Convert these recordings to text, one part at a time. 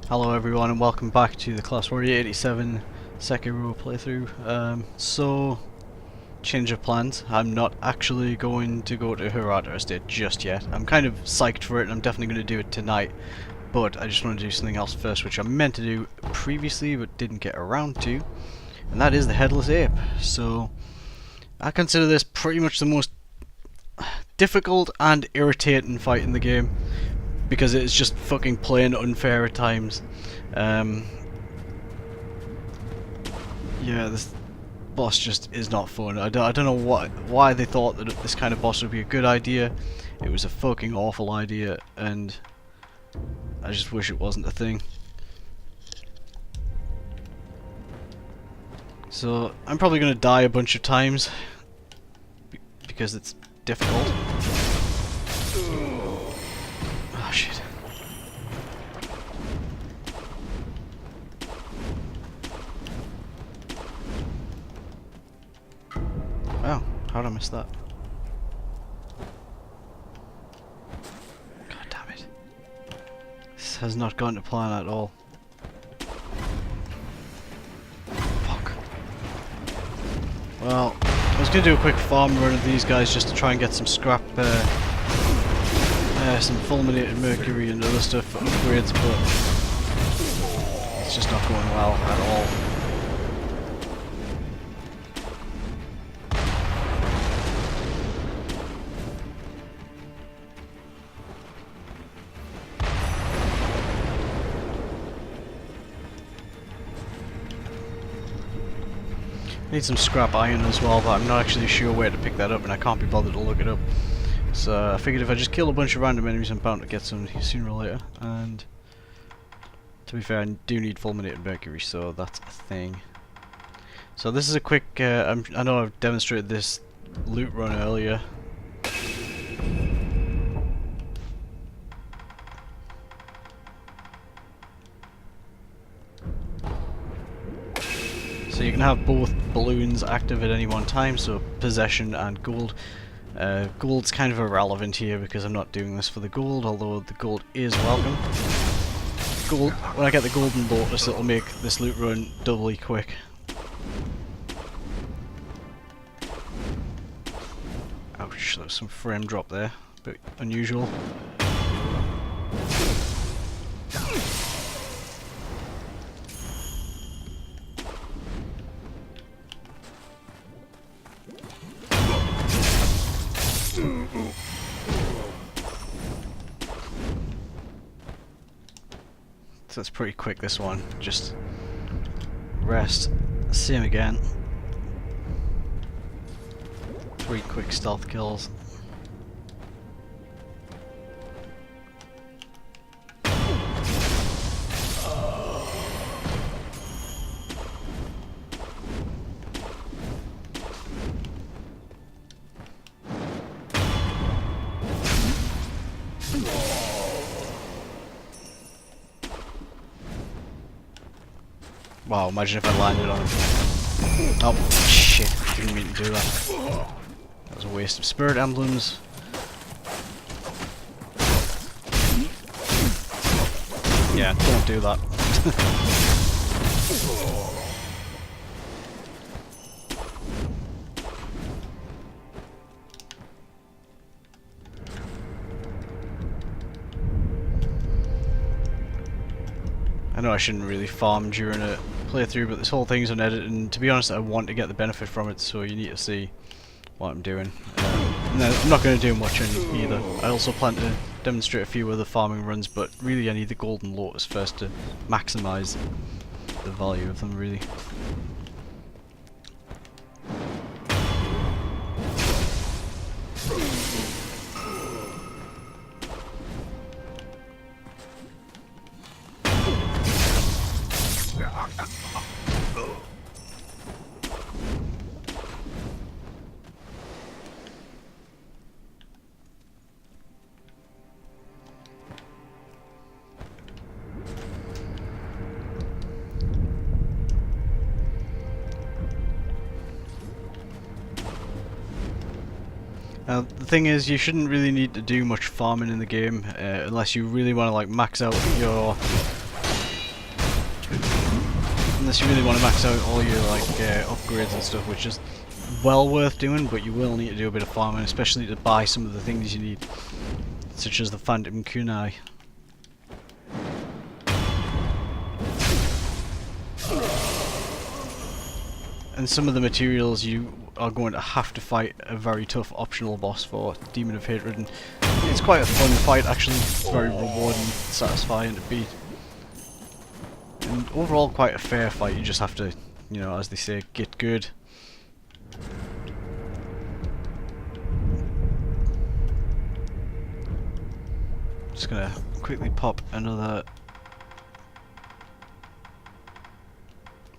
Hello everyone and welcome back to the Classwarrior87 Sekiro playthrough. So, change of plans. I'm not actually going to go to Hirata Estate just yet. I'm kind of psyched for it and I'm definitely going to do it tonight. But I just want to do something else first, which I meant to do previously but didn't get around to. And that is the Headless Ape. So, I consider this pretty much the most difficult and irritating fight in the game, because it's just fucking plain unfair at times. Yeah, this boss just is not fun. I don't know why they thought that this kind of boss would be a good idea. It was a fucking awful idea, and I just wish it wasn't a thing. So I'm probably gonna die a bunch of times because it's difficult. Oh shit. Wow, how did I miss that? God damn it. This has not gone to plan at all. Fuck. Well, I was gonna do a quick farm run of these guys just to try and get some scrap, some Fulminated Mercury and other stuff for upgrades, but it's just not going well at all. I need some scrap iron as well, but I'm not actually sure where to pick that up and I can't be bothered to look it up. So I figured if I just kill a bunch of random enemies I'm bound to get some sooner or later, and to be fair I do need Fulminated Mercury, so that's a thing. So this is a quick, I know I've demonstrated this loot run earlier. So you can have both balloons active at any one time, so possession and gold. Gold's kind of irrelevant here because I'm not doing this for the gold, although the gold is welcome. Gold, when I get the Golden Vortex, it'll make this loot run doubly quick. Ouch, there's some frame drop there, a bit unusual. So it's pretty quick, this one. Just rest, same again. 3 quick stealth kills. Wow, imagine if I landed on him. Oh, shit, didn't mean to do that. That was a waste of spirit emblems. Yeah, don't do that. I know I shouldn't really farm during a playthrough, but this whole thing's unedited, and to be honest I want to get the benefit from it, so you need to see what I'm doing. No, I'm not going to do much either. I also plan to demonstrate a few other farming runs, but really I need the Golden Lotus first to maximise the value of them, really. Now the thing is, you shouldn't really need to do much farming in the game unless you really want to like max out your unless you really want to max out all your like upgrades and stuff, which is well worth doing, but you will need to do a bit of farming, especially to buy some of the things you need, such as the Phantom Kunai. And some of the materials you are going to have to fight a very tough optional boss for, Demon of Hatred, and it's quite a fun fight actually, very rewarding, satisfying to beat. And overall quite a fair fight, you just have to, you know, as they say, get good. Just gonna quickly pop another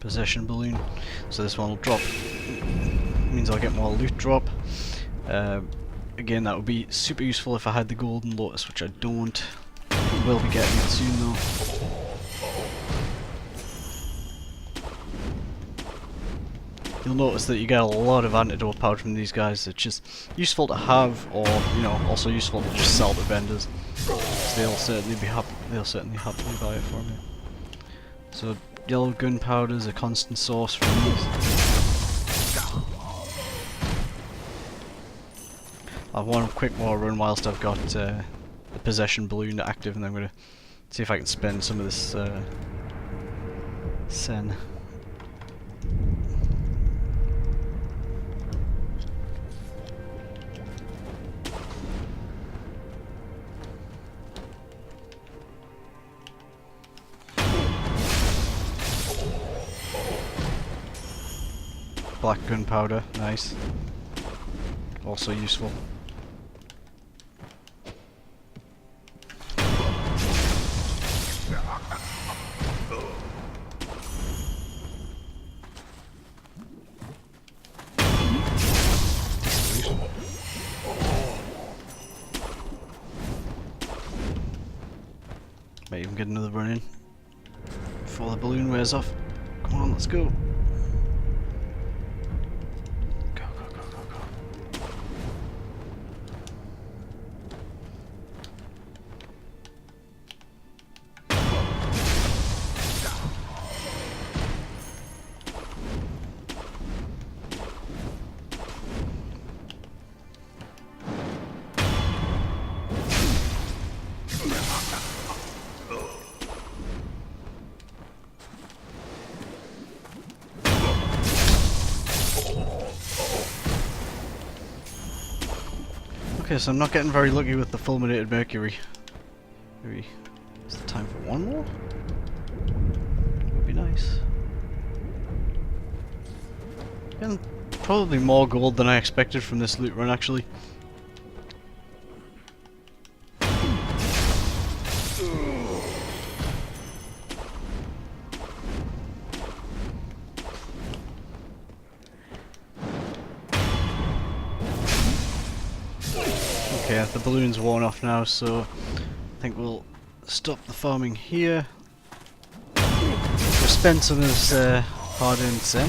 possession balloon, so this one will drop, means I'll get more loot drop. Again, that would be super useful if I had the Golden Lotus, which I don't. Will be getting it soon though. You'll notice that you get a lot of antidote powder from these guys, which is useful to have, or you know, also useful to just sell to vendors. They'll certainly be happy. They'll certainly happily buy it for me. So yellow gunpowder is a constant source from these. I'll have one quick more run whilst I've got the possession balloon active, and then I'm going to see if I can spend some of this sen. Black gunpowder, nice. Also useful. Might even get another run in before the balloon wears off. Come on, let's go. Okay, so I'm not getting very lucky with the Fulminated Mercury. Maybe is it time for one more? Would be nice. Getting probably more gold than I expected from this loot run, actually. Okay, the balloon's worn off now, so I think we'll stop the farming here. We'll spend some of this hard-earned sen.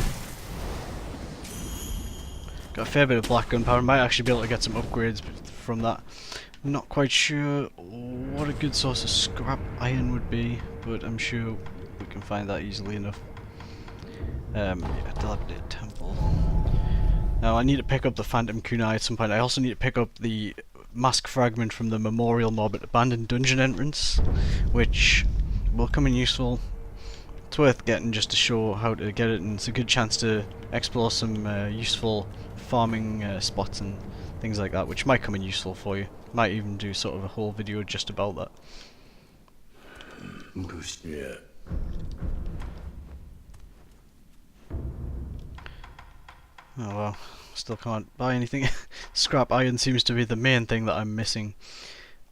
Got a fair bit of black gunpowder. Might actually be able to get some upgrades from that. Not quite sure what a good source of scrap iron would be, but I'm sure we can find that easily enough. Yeah, Dilapidated Temple. Now I need to pick up the Phantom Kunai at some point. I also need to pick up the mask fragment from the memorial mob at Abandoned Dungeon entrance, which will come in useful. It's worth getting just to show how to get it, and it's a good chance to explore some useful farming spots and things like that, which might come in useful for you. Might even do sort of a whole video just about that. Yeah. Oh well, still can't buy anything. Scrap iron seems to be the main thing that I'm missing.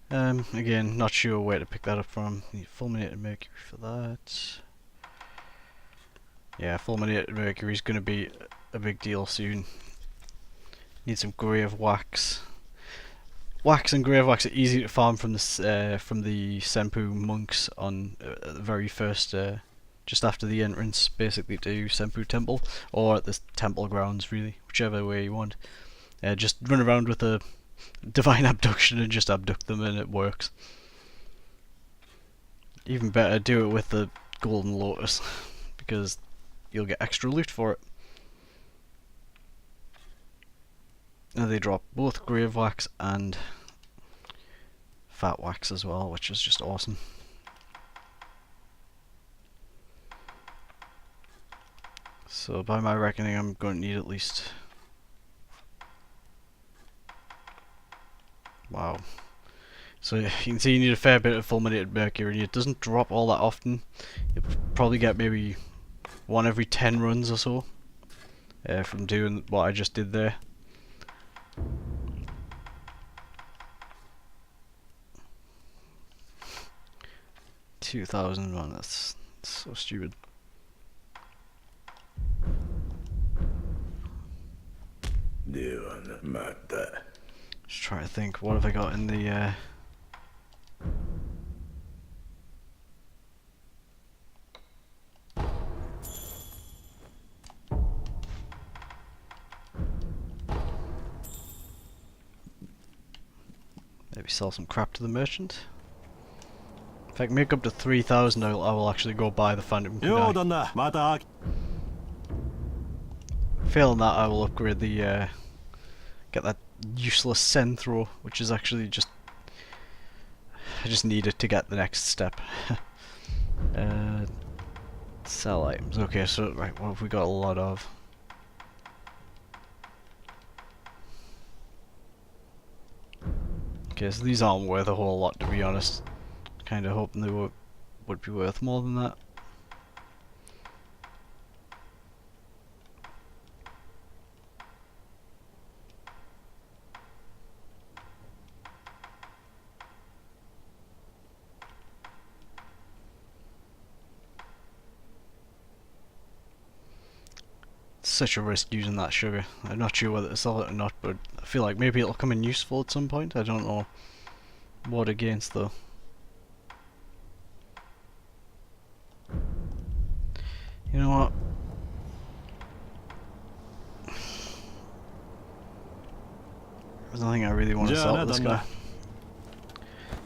Again, not sure where to pick that up from. Need Fulminated Mercury for that. Yeah, Fulminated Mercury is going to be a big deal soon. Need some grave wax. Wax and grave wax are easy to farm from the Senpou monks on the very first, just after the entrance, basically, to Senpou Temple, or at the temple grounds, really, whichever way you want. Just run around with a divine abduction and just abduct them, and it works. Even better, do it with the Golden Lotus, because you'll get extra loot for it. And they drop both grave wax and fat wax as well, which is just awesome. So by my reckoning, I'm going to need at least... Wow. So you can see you need a fair bit of Fulminated Mercury, and it doesn't drop all that often. You'll probably get maybe one every 10 runs or so from doing what I just did there. $2,001, that's so stupid. Just trying to think, what have I got in the maybe sell some crap to the merchant. If I can make up to 3,000, I will actually go buy the Phantom Kunai. Failing that, I will upgrade the get that useless Senthrow, which is actually just I just need it to get the next step. Sell items. Okay, so right, what have we got a lot of? Okay, so these aren't worth a whole lot, to be honest. Kinda hoping they would be worth more than that. Such a risk using that sugar. I'm not sure whether to sell it or not, but I feel like maybe it'll come in useful at some point. I don't know what against though. You know what? There's nothing I really want to sell to this guy.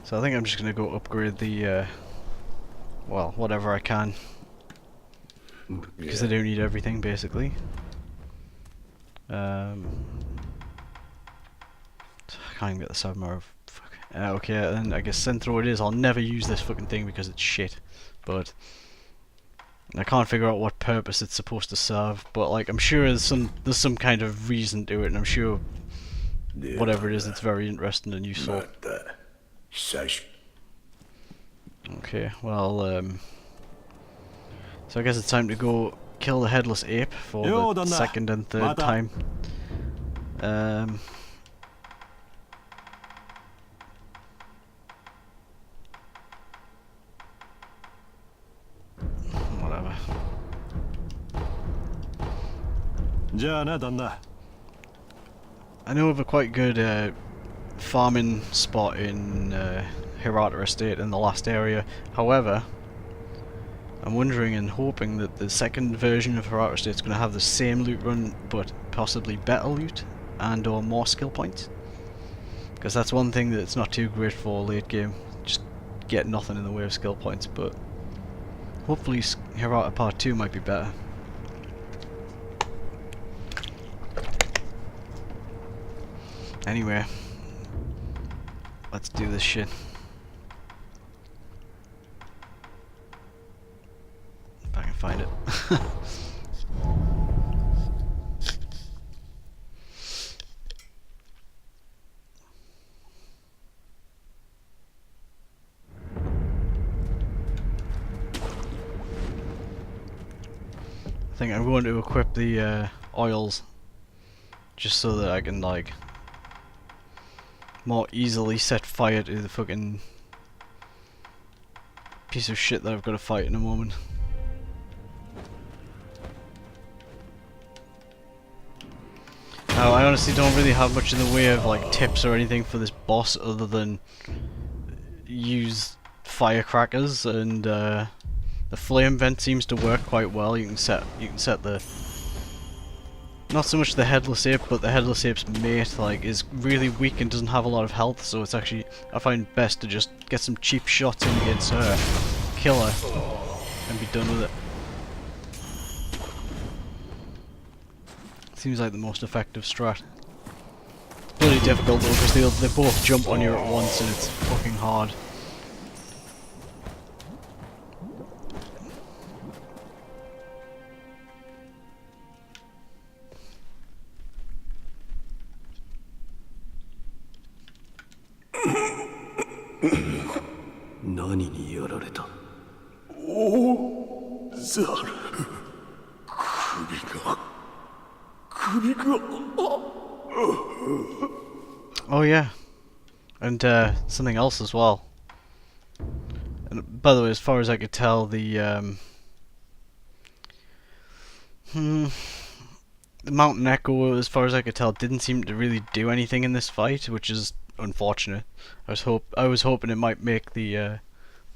So I think I'm just going to go upgrade the, well, whatever I can. Because I do need everything, basically. I can't even get the submarine. Fuck. Okay, then I guess Senthrow it is. I'll never use this fucking thing because it's shit. But I can't figure out what purpose it's supposed to serve. But like, I'm sure there's some kind of reason to it, and I'm sure whatever it is, it's very interesting and useful. Okay, well, so I guess it's time to go kill the Headless Ape for the second and third time. Whatever. I know of a quite good farming spot in Hirata Estate in the last area. However, I'm wondering and hoping that the second version of Hirata Estate is going to have the same loot run, but possibly better loot and or more skill points. Because that's one thing that's not too great for late game. Just get nothing in the way of skill points, but hopefully Hirata Part 2 might be better. Anyway, let's do this shit. If I can find it. I think I'm going to equip the oils just so that I can like more easily set fire to the fucking piece of shit that I've got to fight in a moment. Now, I honestly don't really have much in the way of like tips or anything for this boss other than use firecrackers, and the flame vent seems to work quite well. You can set the not so much the Headless Ape, but the Headless Ape's mate like is really weak and doesn't have a lot of health, so it's actually, I find best to just get some cheap shots in against her, kill her, and be done with it. Seems like the most effective strat. It's bloody difficult though, because they both jump on you at once and it's fucking hard. Oh yeah, and something else as well. And by the way, as far as I could tell, the Mountain Echo, as far as I could tell, didn't seem to really do anything in this fight, which is unfortunate. I was hoping it might make the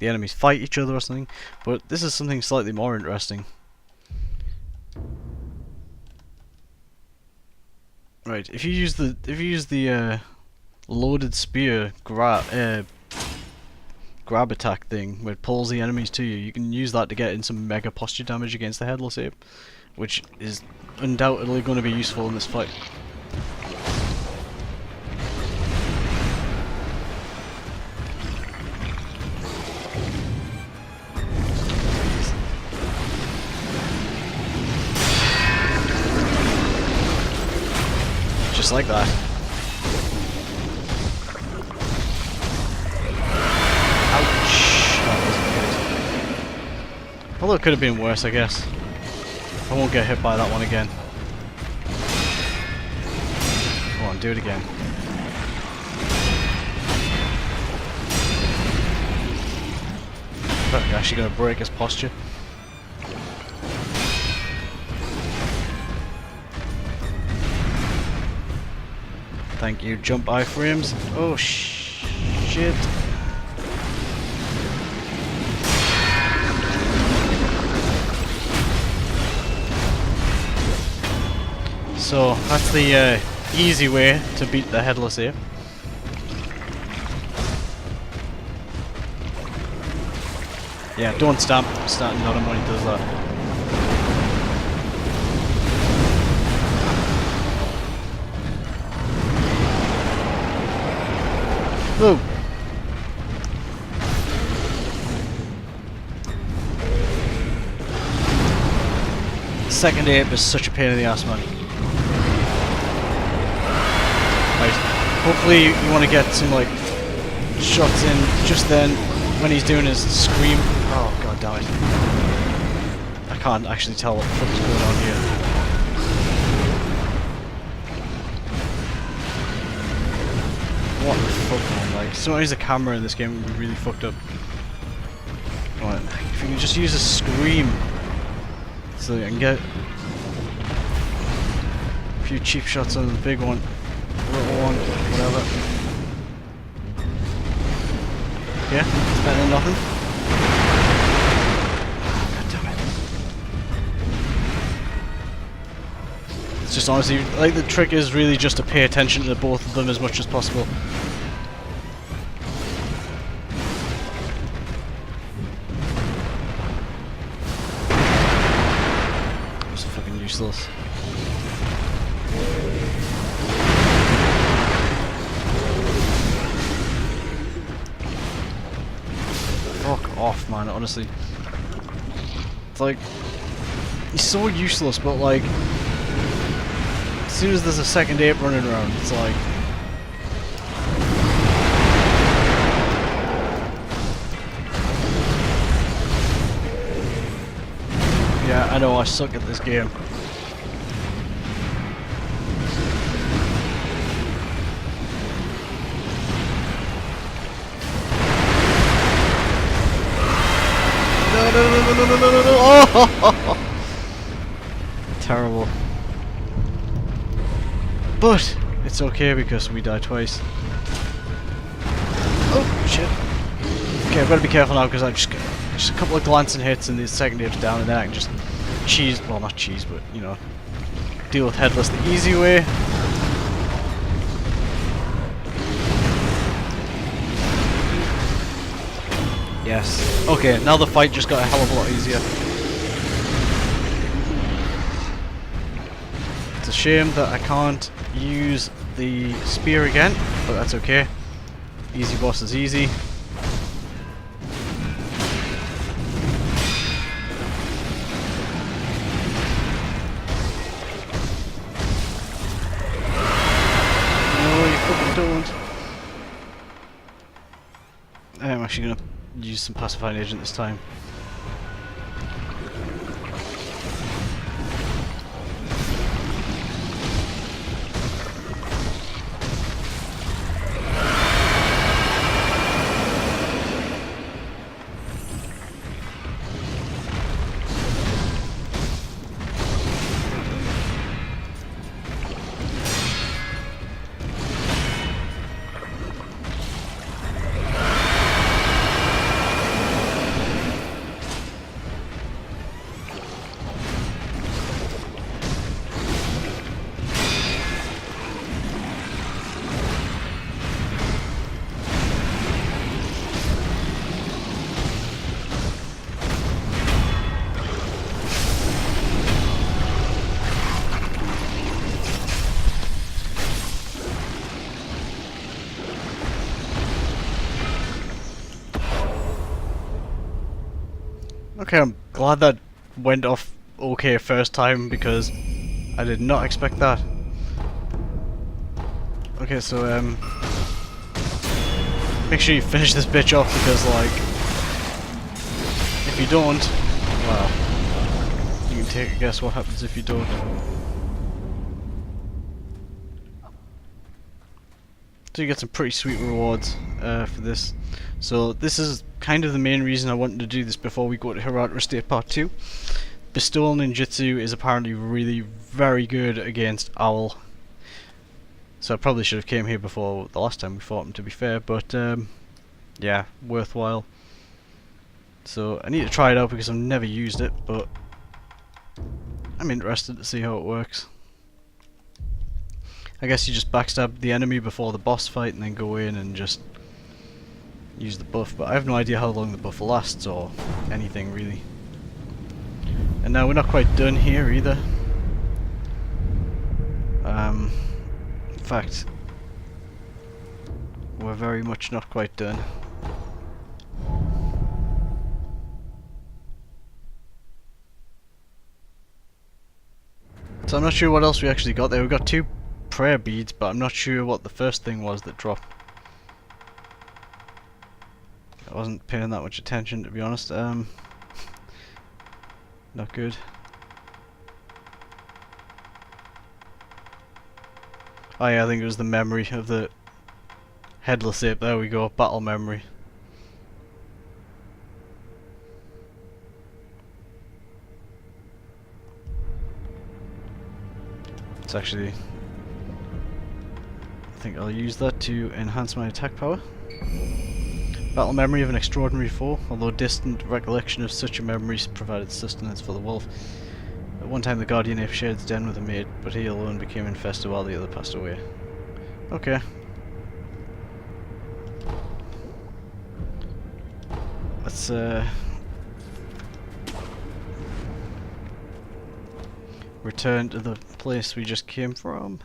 enemies fight each other or something, but this is something slightly more interesting. Right, if you use the loaded spear grab attack thing, where it pulls the enemies to you, you can use that to get in some mega posture damage against the Headless Ape, which is undoubtedly going to be useful in this fight. Just like that. Ouch! That wasn't good. Although it could have been worse, I guess. I won't get hit by that one again. Come on, do it again. I'm actually going to break his posture. Thank you, jump iframes. Oh shit. So that's the easy way to beat the Headless Ape. Yeah, don't stamp on him when he does that. Whoa! Second ape is such a pain in the ass, man. Right. Hopefully you want to get some like shots in just then when he's doing his scream. Oh god damn it. I can't actually tell what the fuck is going on here. What the fuck, man? Like, sometimes the camera in this game would be really fucked up. Come on, if you can just use a scream so I can get a few cheap shots on the big one, little one, whatever. Yeah, it's better than nothing. God damn it. It's just honestly, like, the trick is really just to pay attention to both of them as much as possible. It's fucking useless. Fuck off, man, honestly. It's like, he's so useless, but like, as soon as there's a second ape running around, it's like... Yeah, I know, I suck at this game. No. Oh! Terrible. But it's okay because we die twice. Oh shit. Okay, I've got to be careful now because I just a couple of glancing hits and the second ape's down, and then I can just cheese, well not cheese, but you know, deal with Headless the easy way. Yes. Okay, now the fight just got a hell of a lot easier. It's a shame that I can't use the spear again, but that's okay. Easy boss is easy. No, you fucking don't. I'm actually gonna use some pacifying agent this time. Okay, I'm glad that went off okay first time because I did not expect that. Okay, so make sure you finish this bitch off because like if you don't, well, you can take a guess what happens if you don't. So you get some pretty sweet rewards for this. So this is kind of the main reason I wanted to do this before we go to Hirata Estate Part 2. Bestowal Ninjutsu is apparently really very good against Owl. So I probably should have came here before the last time we fought him, to be fair, but yeah, worthwhile. So I need to try it out because I've never used it, but I'm interested to see how it works. I guess you just backstab the enemy before the boss fight and then go in and just use the buff, but I have no idea how long the buff lasts or anything really. And now we're not quite done here either. In fact, we're very much not quite done. So I'm not sure what else we actually got there. We got 2 prayer beads, but I'm not sure what the first thing was that dropped. I wasn't paying that much attention, to be honest. Not good. Oh yeah, I think it was the memory of the Headless Ape. There we go, battle memory. It's actually, I think I'll use that to enhance my attack power. Battle memory of an extraordinary foe, although distant recollection of such a memory provided sustenance for the wolf. At one time the guardian ape shared its den with a mate, but he alone became infested while the other passed away. Okay. Let's return to the place we just came from.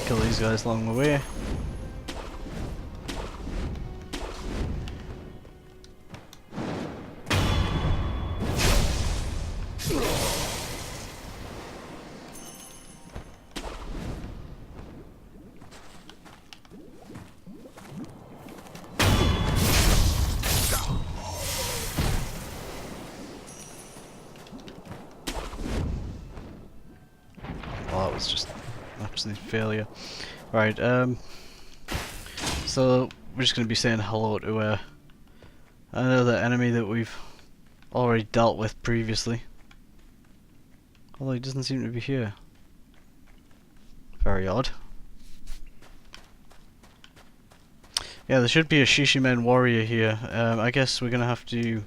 Quickly kill these guys along the way. That was just an absolute failure. Right, so we're just going to be saying hello to another enemy that we've already dealt with previously. Although he doesn't seem to be here. Very odd. Yeah, there should be a Shichimen Warrior here. I guess we're going to have to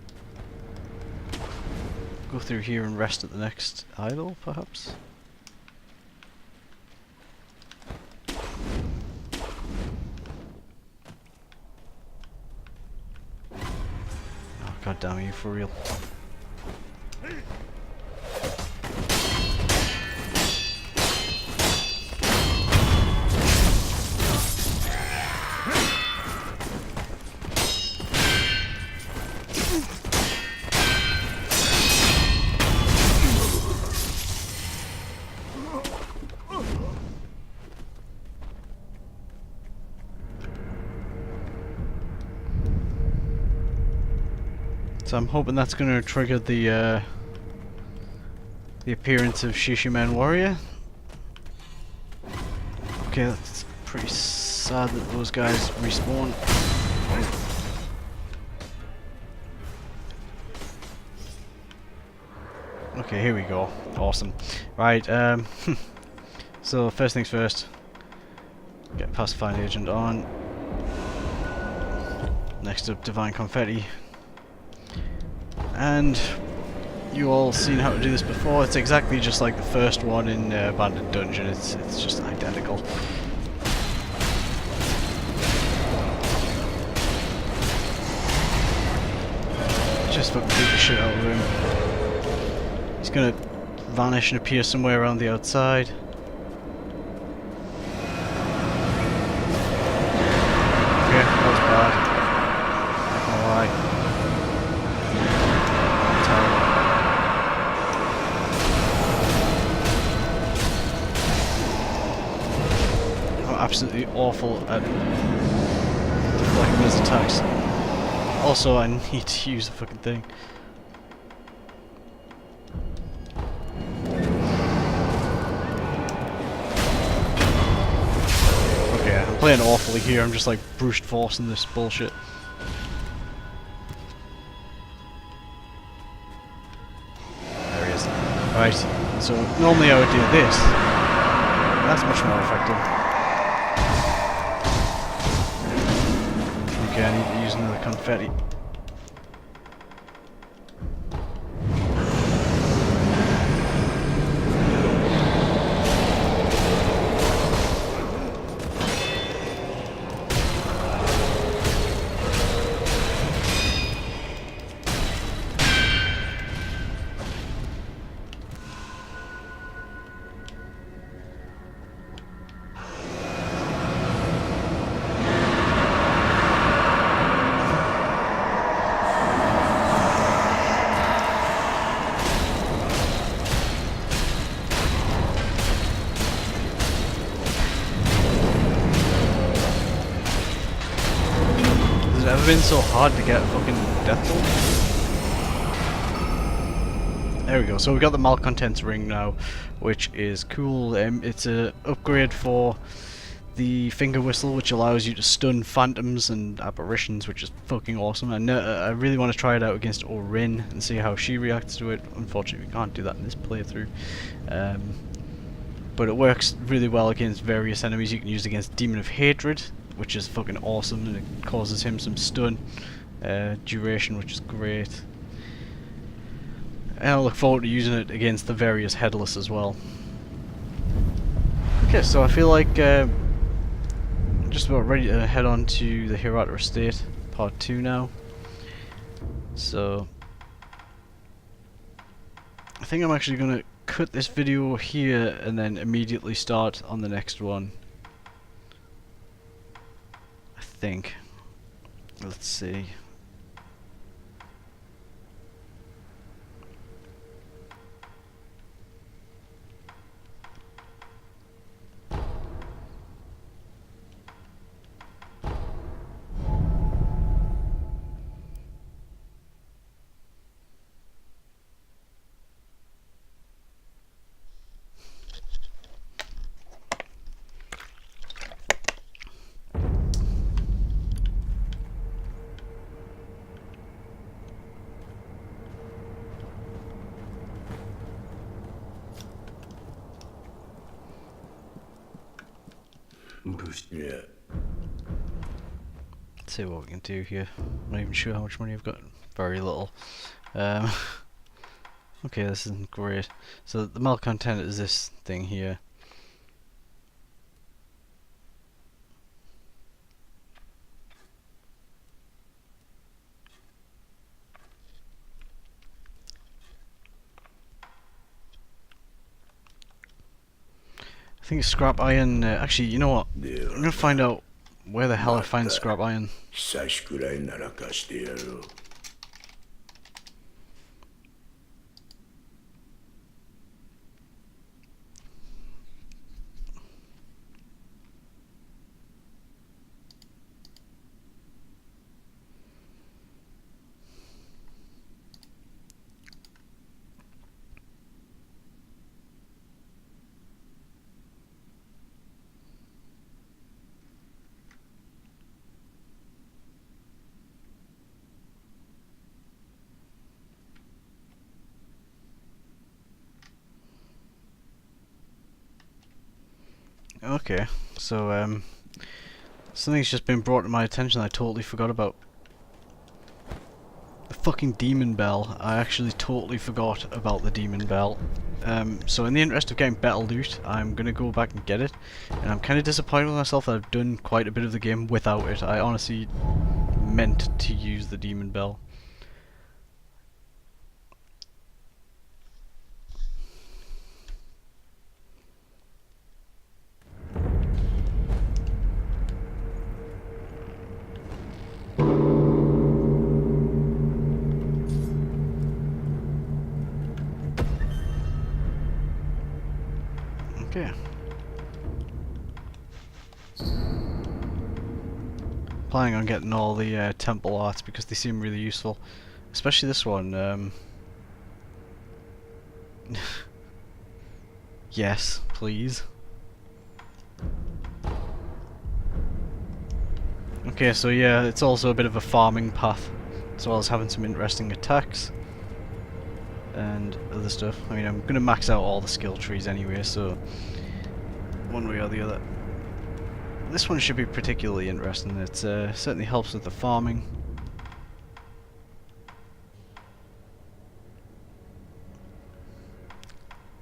go through here and rest at the next idol, perhaps? God damn you, for real. So I'm hoping that's going to trigger the appearance of Shichimen Warrior. Okay, that's pretty sad that those guys respawn. Okay, here we go. Awesome. Right, so first things first. Get Pacifying Agent on. Next up, Divine Confetti. And you all seen how to do this before. It's exactly just like the first one in Abandoned Dungeon. It's just identical. Just fucking beat the shit out of him. He's gonna vanish and appear somewhere around the outside. Okay, that was bad. Not gonna lie. Absolutely awful at deflecting his attacks. Also, I need to use the fucking thing. Okay, I'm playing awfully here. I'm just like brute forcing this bullshit. There he is. Right, so normally I would do this. That's much more effective. Okay, I need to use another confetti. It's been so hard to get fucking death bolt. There we go. So we got the Malcontent Ring now, which is cool. It's a upgrade for the finger whistle, which allows you to stun phantoms and apparitions, which is fucking awesome. And I really want to try it out against Orin and see how she reacts to it. Unfortunately, we can't do that in this playthrough. But it works really well against various enemies. You can use it against Demon of Hatred, which is fucking awesome, and it causes him some stun duration, which is great. And I look forward to using it against the various Headless as well. Okay, so I feel like I'm just about ready to head on to the Hirata Estate, part 2 now. So I think I'm actually going to cut this video here and then immediately start on the next one. I think. Let's see. Yeah. Let's see what we can do here. I'm not even sure how much money I've got. Very little. Okay, this isn't great. So the malcontent is this thing here. I think scrap iron. Actually, you know what? I'm gonna find out where the hell I find scrap iron. Okay, so something's just been brought to my attention I totally forgot about. The fucking demon bell. I actually totally forgot about the demon bell. So in the interest of getting better loot, I'm gonna go back and get it. And I'm kinda disappointed with myself that I've done quite a bit of the game without it. I honestly meant to use the demon bell. Okay. Planning on getting all the temple arts because they seem really useful, especially this one. Yes, please. Okay, so yeah, it's also a bit of a farming path, as well as having some interesting attacks and other stuff. I mean, I'm gonna max out all the skill trees anyway, so one way or the other. This one should be particularly interesting. It certainly helps with the farming.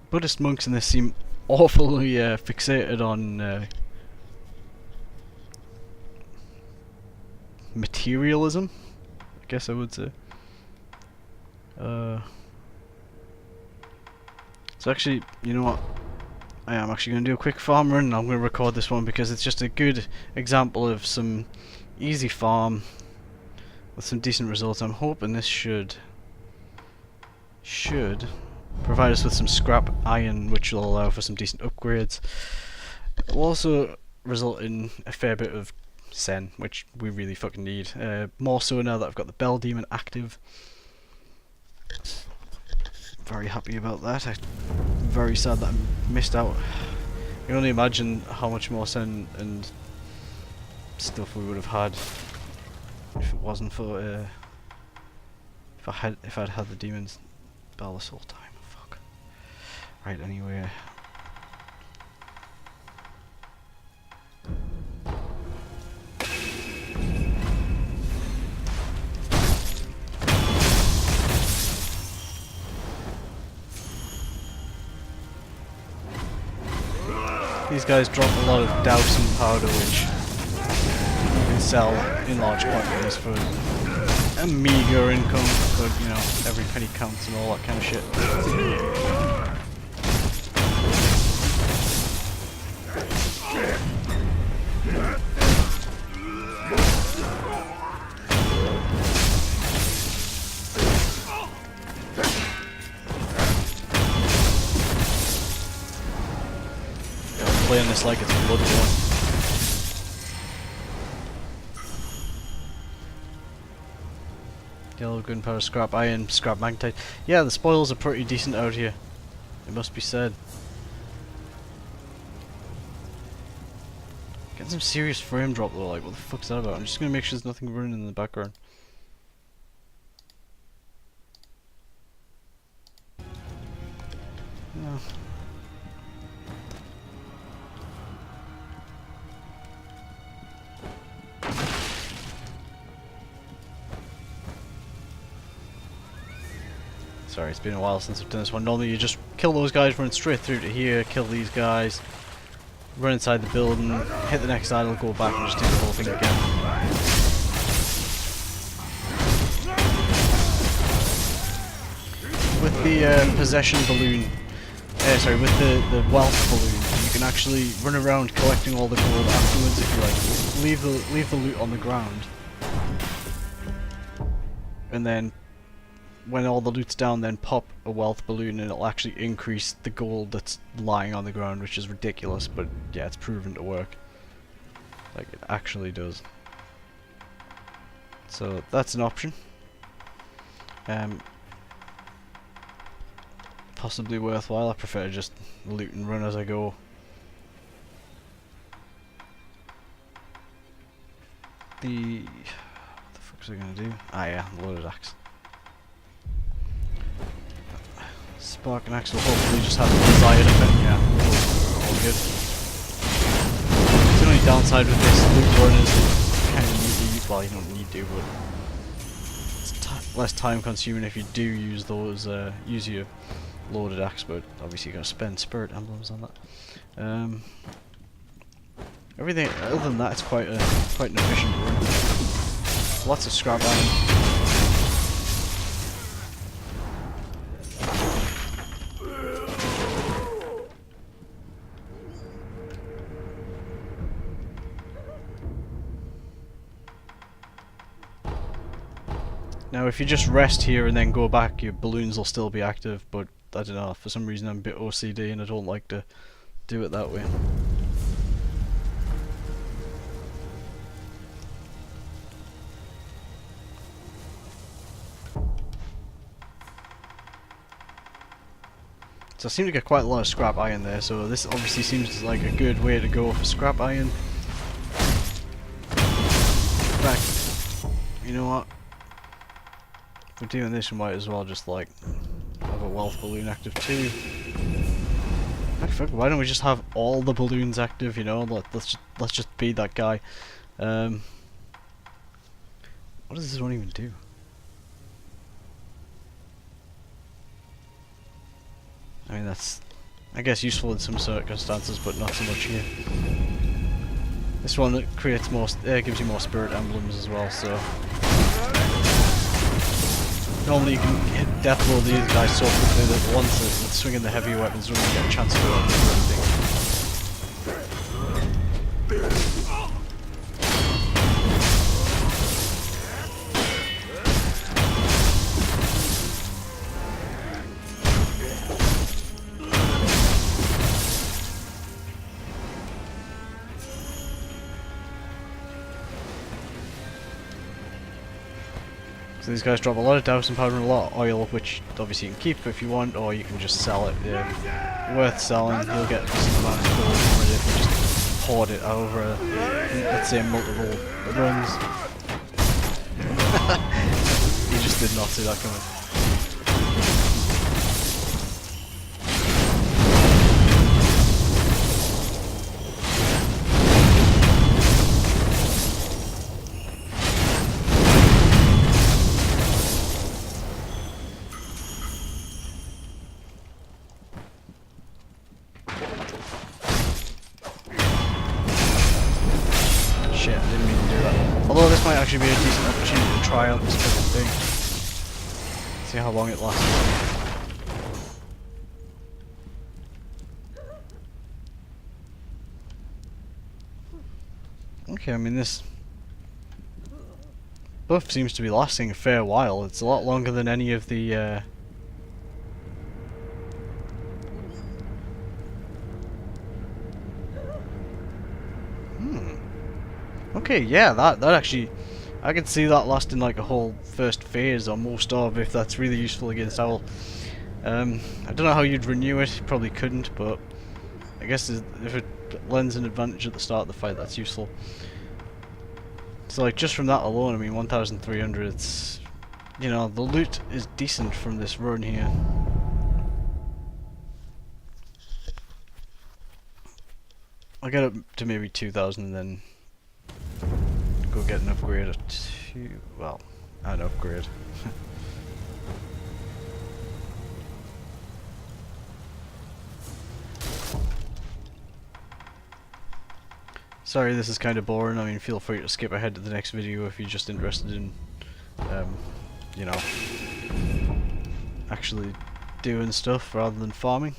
Buddhist monks in this seem awfully fixated on materialism, I guess I would say. So actually, you know what? I am actually going to do a quick farm run, and I'm going to record this one because it's just a good example of some easy farm with some decent results. I'm hoping this should provide us with some scrap iron, which will allow for some decent upgrades. It will also result in a fair bit of sen, which we really fucking need. More so now that I've got the Bell Demon active. Very happy about that. I'm very sad that I missed out. I can only imagine how much more sen and stuff we would have had if it wasn't for if I'd had the Demon's Bell this whole time. Fuck. Right, anyway. These guys drop a lot of dowsing powder, which you can sell in large quantities for a meager income, but you know, every penny counts and all that kind of shit. Playing this like it's Bloodborne. Yellow gunpowder, scrap iron, scrap Malcontent. Yeah, the spoils are pretty decent out here, it must be said. Getting some serious frame drop though, like what the fuck's that about? I'm just gonna make sure there's nothing running in the background. No. Sorry, it's been a while since I've done this one. Normally you just kill those guys, run straight through to here, kill these guys, run inside the building, hit the next idol, go back and just do the whole thing again. With the possession balloon, with the wealth balloon, you can actually run around collecting all the gold afterwards if you like. Leave the loot on the ground, and then when all the loot's down, then pop a wealth balloon and it'll actually increase the gold that's lying on the ground, which is ridiculous, but yeah, it's proven to work. Like, it actually does. So, that's an option. Possibly worthwhile. I prefer to just loot and run as I go. What the fuck's I gonna do? Ah yeah, loaded axe. Spark and axe will hopefully just have the desired effect. Yeah, all good. downside with this loot run is you kind of need to, well, you don't need to, but it's less time consuming if you do use those, use your loaded axe, but obviously you gotta spend spirit emblems on that. Everything other than that, it's quite an efficient run. Lots of scrap iron. Now if you just rest here and then go back, your balloons will still be active, but I don't know, for some reason I'm a bit OCD and I don't like to do it that way. So I seem to get quite a lot of scrap iron there, so this obviously seems like a good way to go for scrap iron. In fact, you know what? If we're doing this, we might as well just like have a wealth balloon active too. Why don't we just have all the balloons active? You know, let's just be that guy. What does this one even do? I mean, that's, I guess, useful in some circumstances, but not so much here. This one creates more, gives you more spirit emblems as well. So normally you can hit death blow these guys so quickly that once it's swinging the heavier weapons, you don't get a chance to do anything. So these guys drop a lot of dowsing powder and a lot of oil, which obviously you can keep if you want, or you can just sell it. Worth selling, you'll get a decent amount of gold from it if you just hoard it over, let's say, multiple runs. You just did not see that coming. Although this might actually be a decent opportunity to try out this type of thing. See how long it lasts. Okay, I mean this buff seems to be lasting a fair while. It's a lot longer than any of the Okay, yeah, that actually, I can see that lasting like a whole first phase or most of, if that's really useful against Owl. I don't know how you'd renew it, probably couldn't, but I guess if it lends an advantage at the start of the fight, that's useful. So like just from that alone, I mean 1,300, it's, you know, the loot is decent from this run here. I'll get up to maybe 2,000 and then go get an upgrade at 2, well, an upgrade. Sorry, this is kind of boring. I mean, feel free to skip ahead to the next video if you're just interested in, you know, actually doing stuff rather than farming.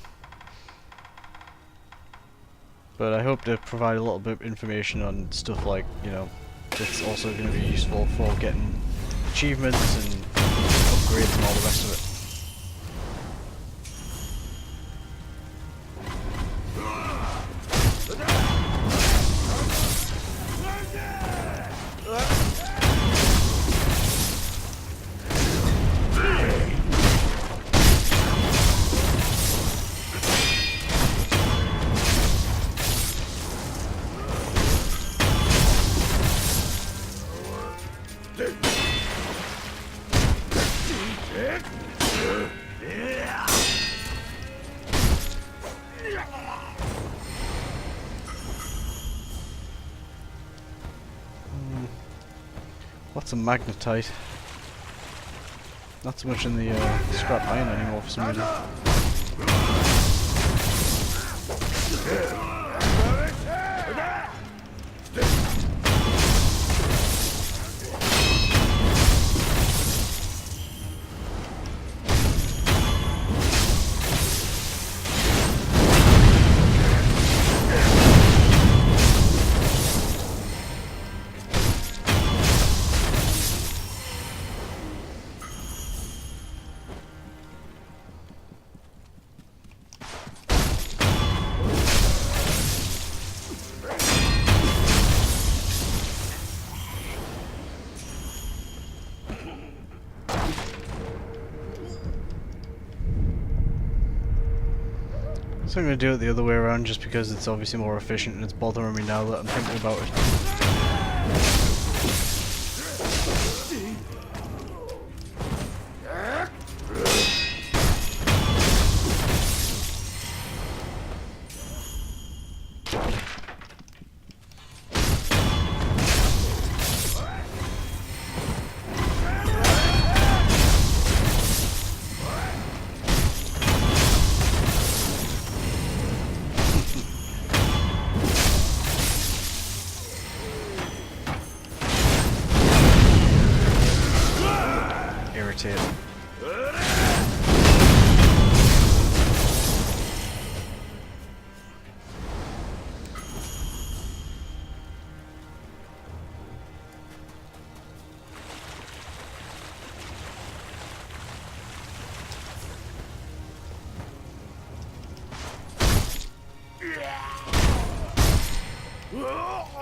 But I hope to provide a little bit of information on stuff like, you know, it's also going to be useful for getting achievements and upgrades and all the rest of it. some magnetite. Not so much in the scrap iron anymore for some reason. So I'm going to do it the other way around just because it's obviously more efficient and it's bothering me now that I'm thinking about it.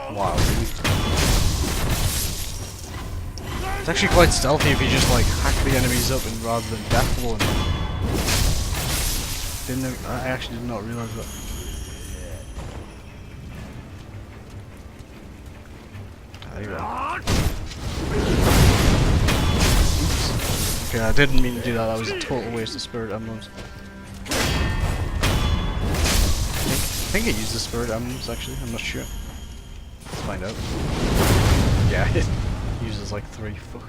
Wow, really? It's actually quite stealthy if you just like hack the enemies up and rather than death blow them. I actually did not realise that. There you go. Oops. Okay, I didn't mean to do that. That was a total waste of spirit emblems. I think it uses spirit emblems actually. I'm not sure. Let's find out. Yeah, it uses like 3. Fuck.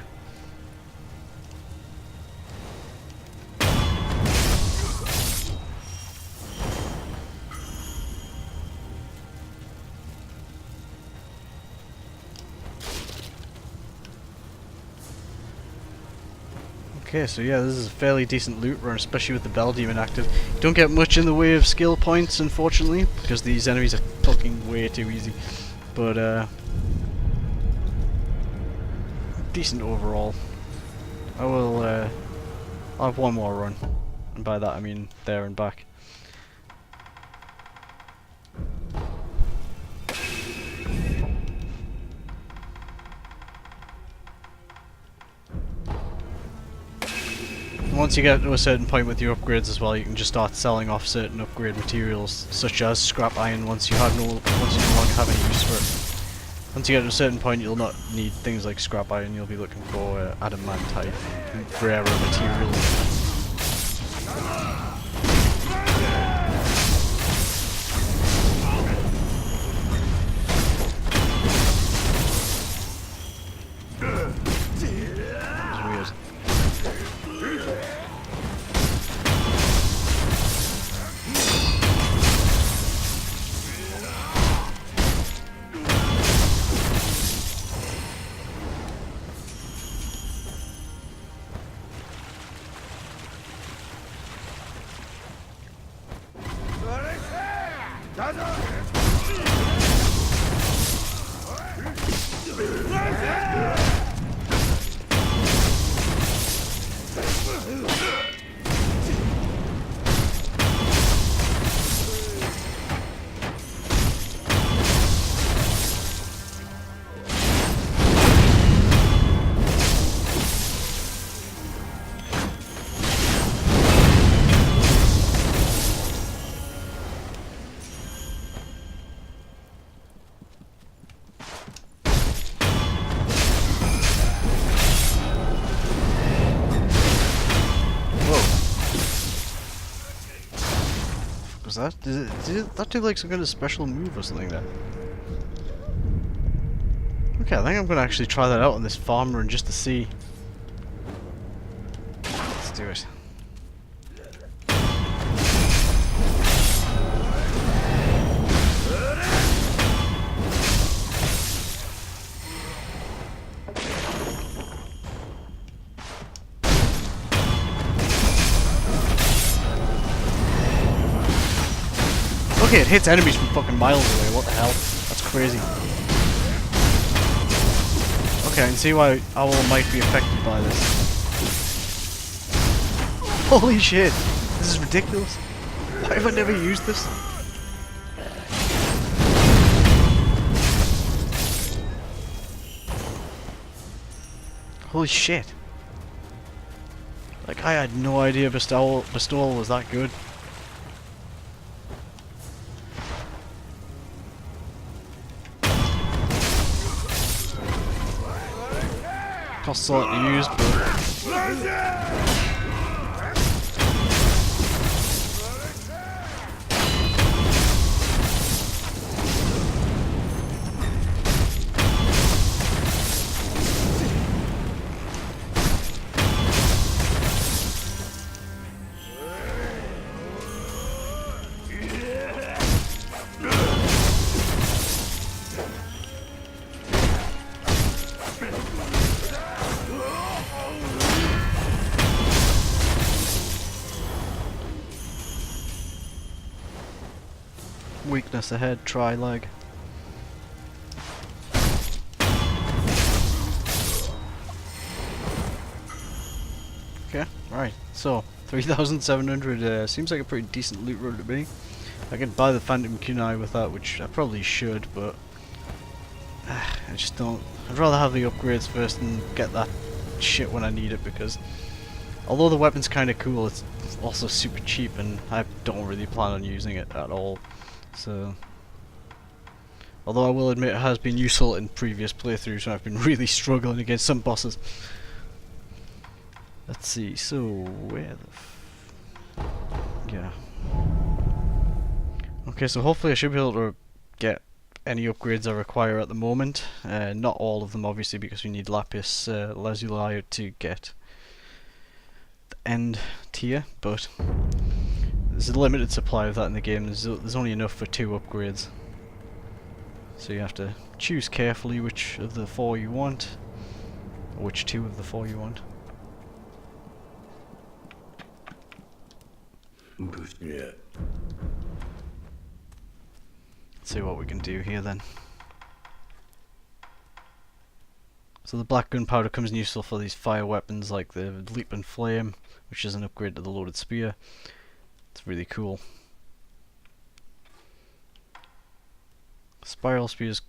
Okay, so yeah, this is a fairly decent loot run, especially with the Bell Demon active. You don't get much in the way of skill points, unfortunately, because these enemies are fucking way too easy. But, decent overall. I'll have one more run, and by that I mean there and back. Once you get to a certain point with your upgrades as well, you can just start selling off certain upgrade materials, such as scrap iron. Once you no longer have any use for it. Once you get to a certain point, you'll not need things like scrap iron. You'll be looking for Adamantite, rarer materials. That? Did that do like some kind of special move or something there? Okay, I think I'm gonna actually try that out on this farm run just to see. Let's do it. Okay, it hits enemies from fucking miles away, what the hell? That's crazy. Okay, I can see why Owl might be affected by this. Holy shit! This is ridiculous. Why have I never used this? Holy shit. Like, I had no idea Bestowal was that good. Costs a lot to use, but... Weakness ahead, try leg. Okay, right, so 3,700 seems like a pretty decent loot run to me. I could buy the Phantom Kunai with that, which I probably should, but I just don't. I'd rather have the upgrades first and get that shit when I need it, because although the weapon's kind of cool, it's also super cheap and I don't really plan on using it at all. So, although I will admit it has been useful in previous playthroughs when I've been really struggling against some bosses. Let's see, so where the yeah. Okay, so hopefully I should be able to get any upgrades I require at the moment. Not all of them obviously, because we need Lapis Lazuli to get the end tier, but there's a limited supply of that in the game. There's only enough for 2 upgrades. So you have to choose carefully which of the 4 you want, or which 2 of the 4 you want. Yeah. Let's see what we can do here then. So the black gunpowder comes in useful for these fire weapons like the Leap and Flame, which is an upgrade to the loaded spear. It's really cool. Spiral spears,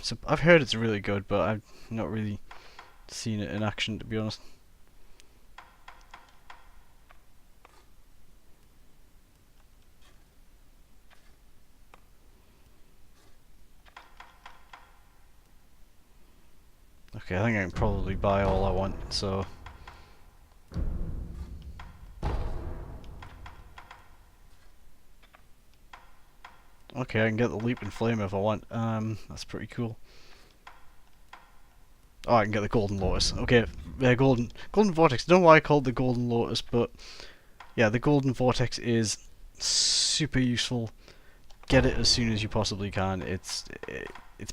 so I've heard it's really good, but I've not really seen it in action, to be honest. Okay, I think I can probably buy all I want, so... Okay, I can get the Leap and Flame if I want. That's pretty cool. Oh, I can get the Golden Lotus. Okay, Golden Vortex. I don't know why I called the Golden Lotus, but yeah, the Golden Vortex is super useful. Get it as soon as you possibly can. It's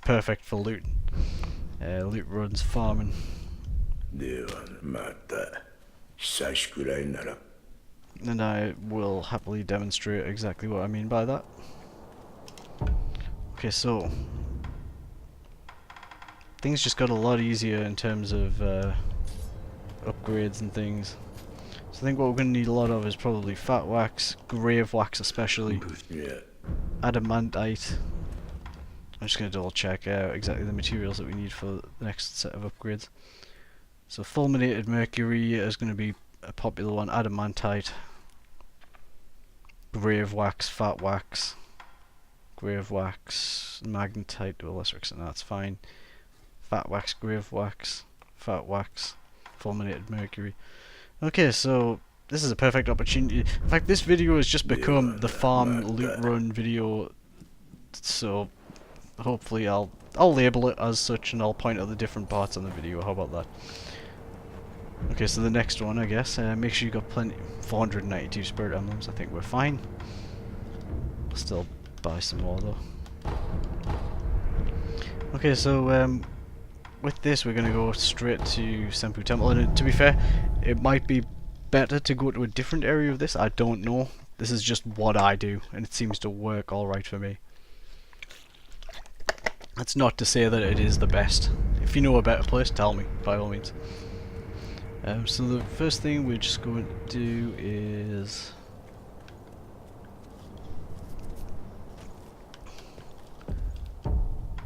perfect for loot. Loot runs, farming. And I will happily demonstrate exactly what I mean by that. Okay, so things just got a lot easier in terms of upgrades and things. So I think what we're going to need a lot of is probably fat wax, grave wax especially, adamantite. I'm just going to double check exactly the materials that we need for the next set of upgrades. So Fulminated Mercury is going to be a popular one, adamantite, grave wax, fat wax, grave wax, magnetite to a lesser extent, that's fine. Fat wax, grave wax, fat wax, Fulminated Mercury. Okay, so this is a perfect opportunity. In fact, this video has just become the farm loot run video, so hopefully I'll I'll label it as such and I'll point out the different parts on the video. How about that? Okay, so the next one, I guess. Make sure you got plenty. 492 spirit emblems. I think we're fine. I'll still buy some more though. Okay, so with this we're gonna go straight to Senpou Temple, and to be fair, it might be better to go to a different area of this. I don't know. This is just what I do, and it seems to work alright for me. That's not to say that it is the best. If you know a better place, tell me, by all means. So the first thing we're just going to do is...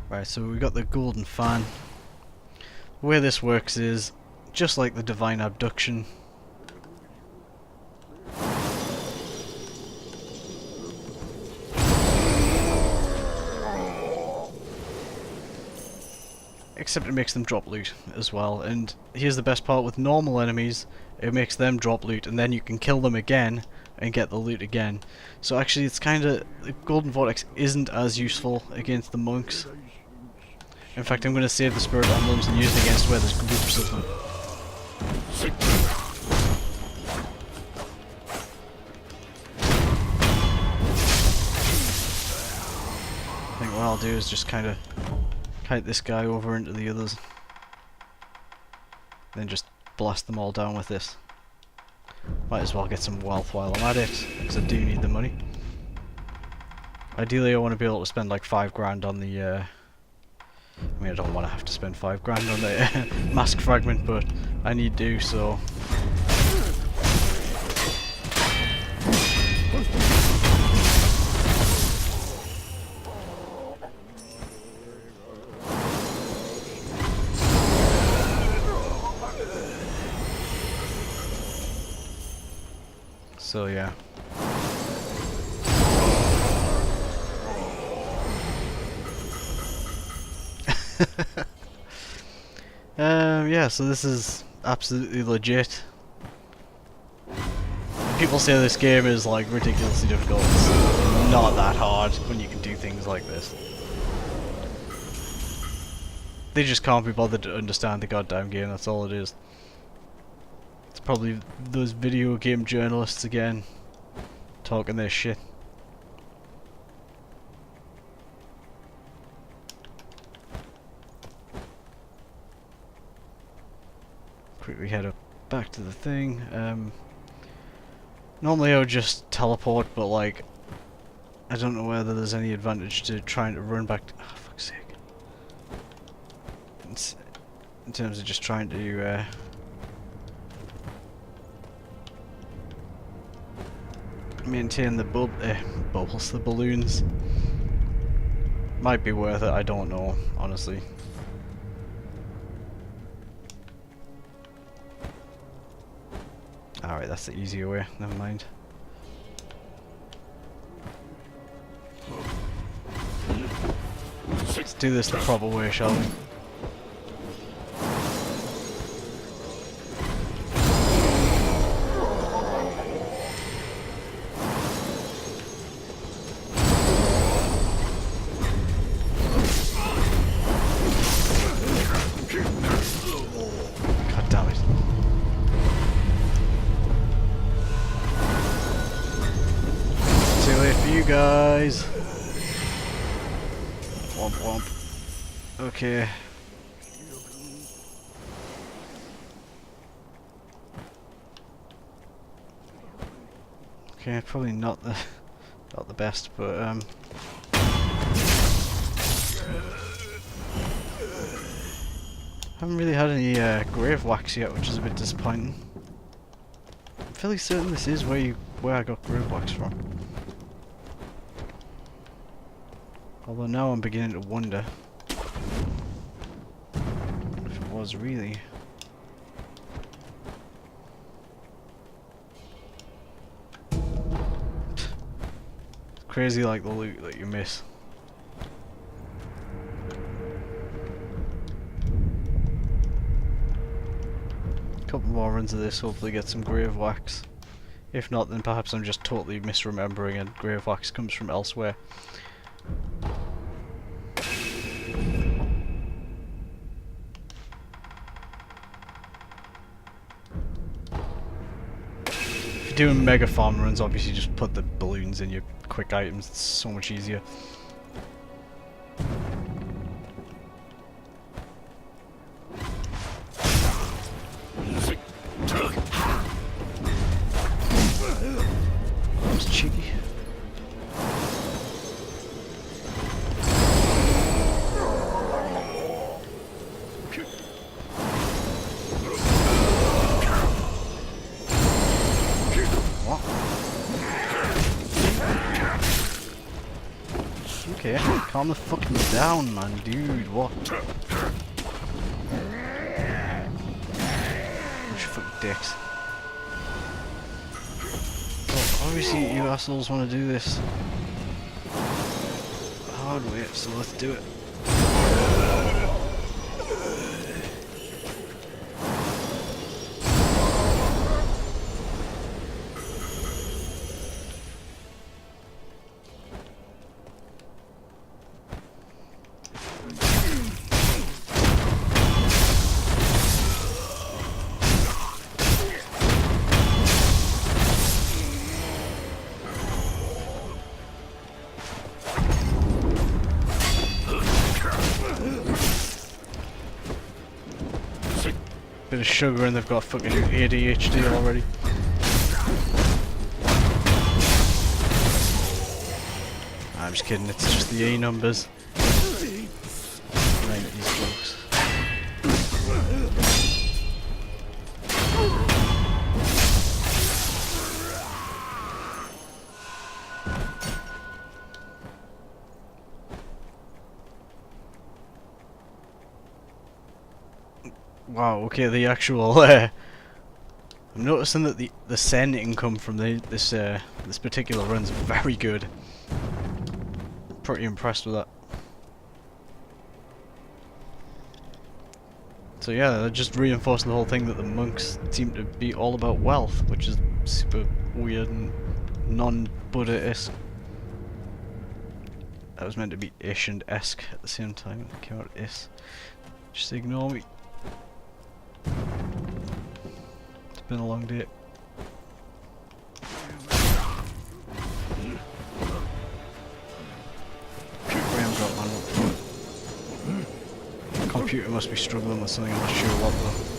Right, so we got the golden fan. The way this works is, just like the divine abduction, except it makes them drop loot as well. And here's the best part: with normal enemies, it makes them drop loot, and then you can kill them again and get the loot again. So actually, it's kind of, the Golden Vortex isn't as useful against the monks. In fact, I'm going to save the spirit emblems and use it against where there's groups of them. I think what I'll do is just kind of kite this guy over into the others, then just blast them all down with this. Might as well get some wealth while I'm at it, because I do need the money. Ideally I want to be able to spend like 5 grand on the I mean, I don't want to have to spend 5 grand on the mask fragment, but I need to, so... So yeah. Yeah, so this is absolutely legit. People say this game is like ridiculously difficult. It's not that hard when you can do things like this. They just can't be bothered to understand the goddamn game, that's all it is. It's probably those video game journalists again, talking their shit. Quickly head up back to the thing. Normally I would just teleport, but like, I don't know whether there's any advantage to trying to run back to, oh, fuck's sake. In terms of just trying to maintain the bubbles, the balloons. Might be worth it, I don't know, honestly. Alright, that's the easier way, never mind. Let's do this the proper way, shall we? God damn it. Too late for you guys. Womp womp. Okay. Okay, probably not the best, but haven't really had any grave wax yet, which is a bit disappointing. I'm fairly certain this is where I got grave wax from. Although now I'm beginning to wonder if it was really. It's crazy, like the loot that you miss. Couple more runs of this, hopefully get some grave wax. If not, then perhaps I'm just totally misremembering and grave wax comes from elsewhere. doing mega farm runs, obviously just put the balloons in your quick items, it's so much easier. That was cheeky. Okay, calm the fucking down, man, dude, what? Bunch of fucking dicks. Oh, obviously you assholes want to do this hard way, so let's do it. Bit of sugar and they've got fucking ADHD already. I'm just kidding, it's just the A numbers. Right, these folks. Wow, okay, the actual I'm noticing that the Sen income from this particular run's very good. Pretty impressed with that. So yeah, they're just reinforcing the whole thing that the monks seem to be all about wealth, which is super weird and non-Buddha-esque. That was meant to be ish and esque at the same time, and it came out is. Just ignore me. It's been a long day. Graham drop, man. The computer must be struggling with something, I'm not sure what though.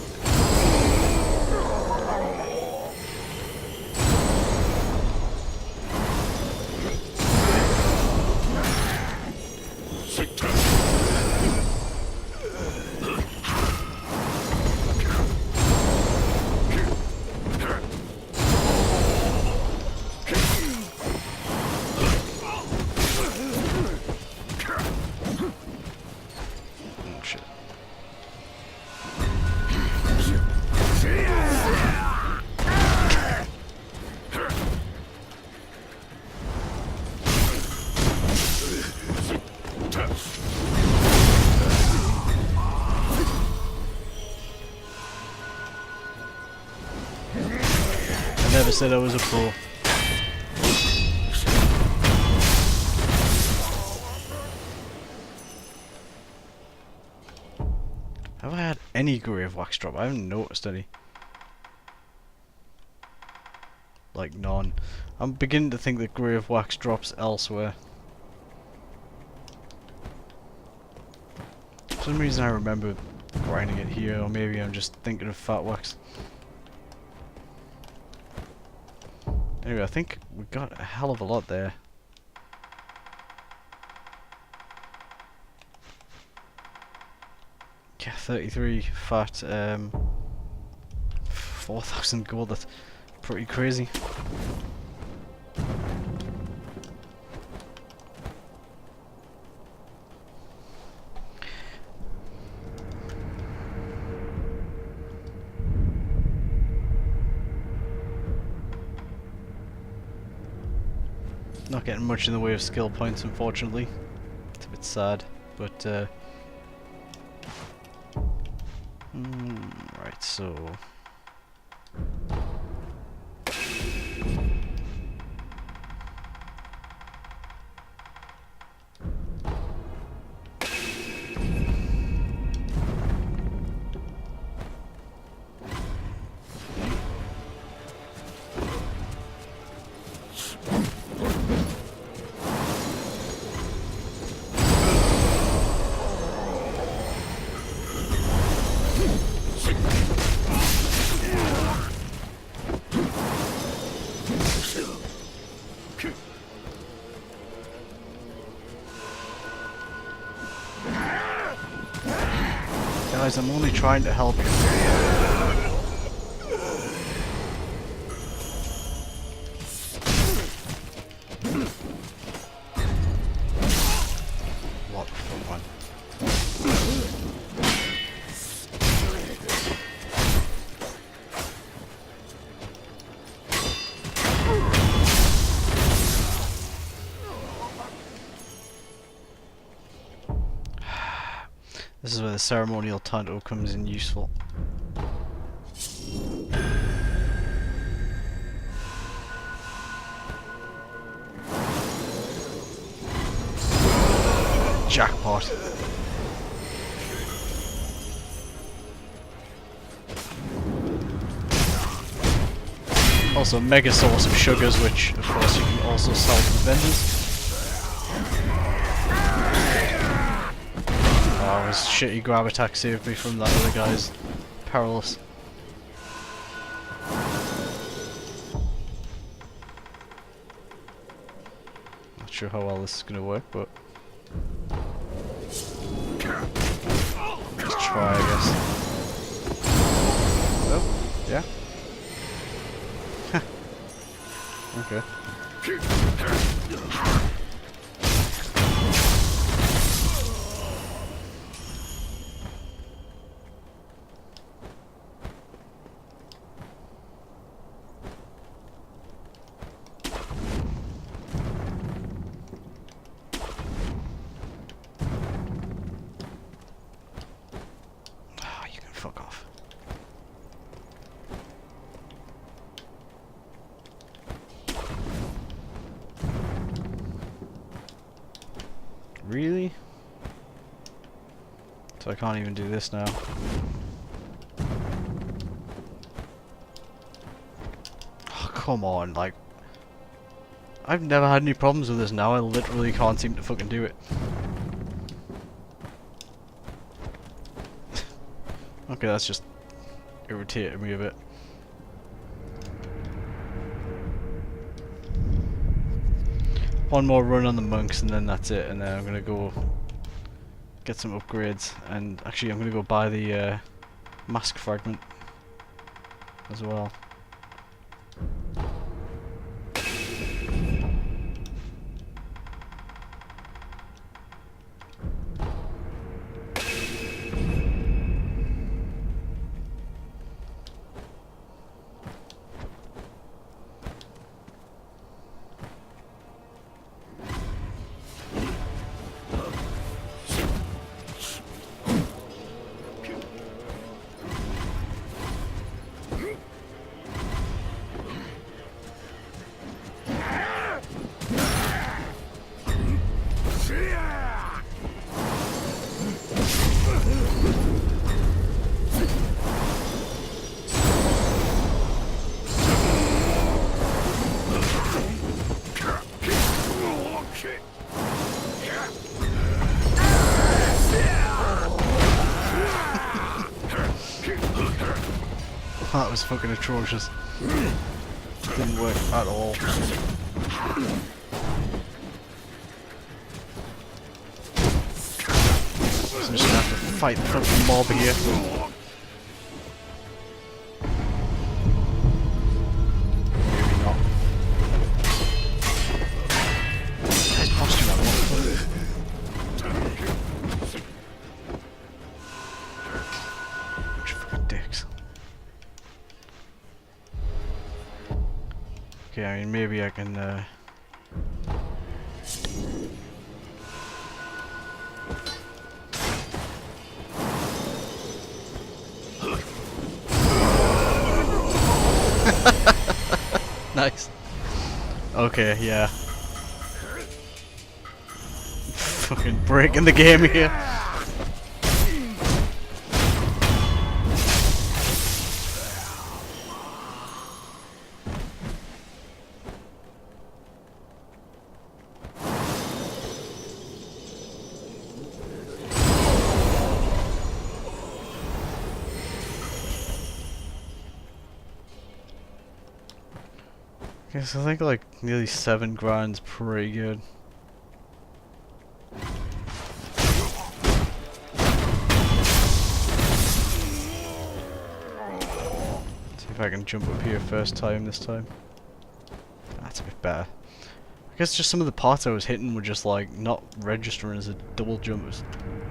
Never said I was a pro. Have I had any grave wax drop? I haven't noticed any. Like none. I'm beginning to think that grave wax drops elsewhere. For some reason I remember grinding it here, or maybe I'm just thinking of fat wax. Anyway, I think we got a hell of a lot there. Yeah, 33 fat, 4,000 gold, that's pretty crazy. Not getting much in the way of skill points, unfortunately. It's a bit sad, but right, so Guys, I'm only trying to help you. What the fuck, man? This is where the ceremonial tanto comes in useful. Jackpot. Also, mega source of sugars, which of course you can also sell to the vendors. Oh, his shitty grab attack saved me from that other guy's perilous. Not sure how well this is gonna work, but let's try, I guess. Oh, yeah. Okay. Fuck off. Really? So I can't even do this now. Oh, come on, like... I've never had any problems with this now, I literally can't seem to fucking do it. Okay, that's just irritated me a bit. One more run on the monks and then that's it, and then I'm gonna go get some upgrades, and actually I'm gonna go buy the mask fragment as well. That was fucking atrocious. Didn't work at all. So I'm just gonna have to fight the fucking mob here. Maybe not. Nice posture, man. Bunch of fucking dicks. Okay, I mean, maybe I can, Nice. Okay, yeah. Fucking breaking the game here. Okay, so I think like nearly 7 grind's pretty good. See if I can jump up here first time this time. That's a bit better. I guess just some of the parts I was hitting were just like not registering as a double jump. It was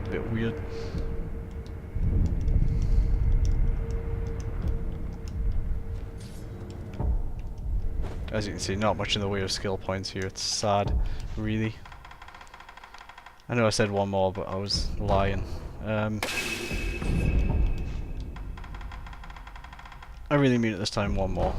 a bit weird. As you can see, not much in the way of skill points here. It's sad, really. I know I said one more, but I was lying. I really mean it this time, one more.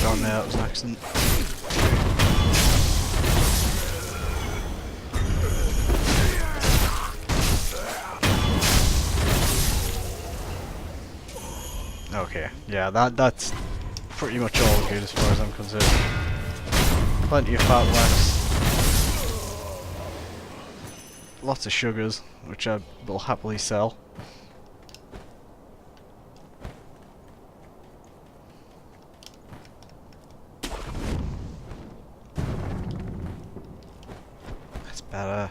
Down there, that was an accident. Okay, yeah, that's pretty much all good as far as I'm concerned. Plenty of fat wax. Lots of sugars, which I will happily sell. Better.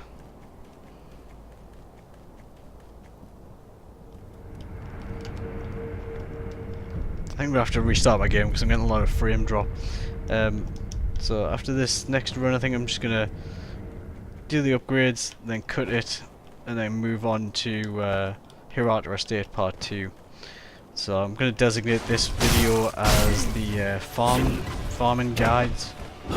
I think we have to restart my game because I'm getting a lot of frame drop. So after this next run, I think I'm just gonna do the upgrades, then cut it, and then move on to Hirata Estate Part 2. So I'm gonna designate this video as the farming guides,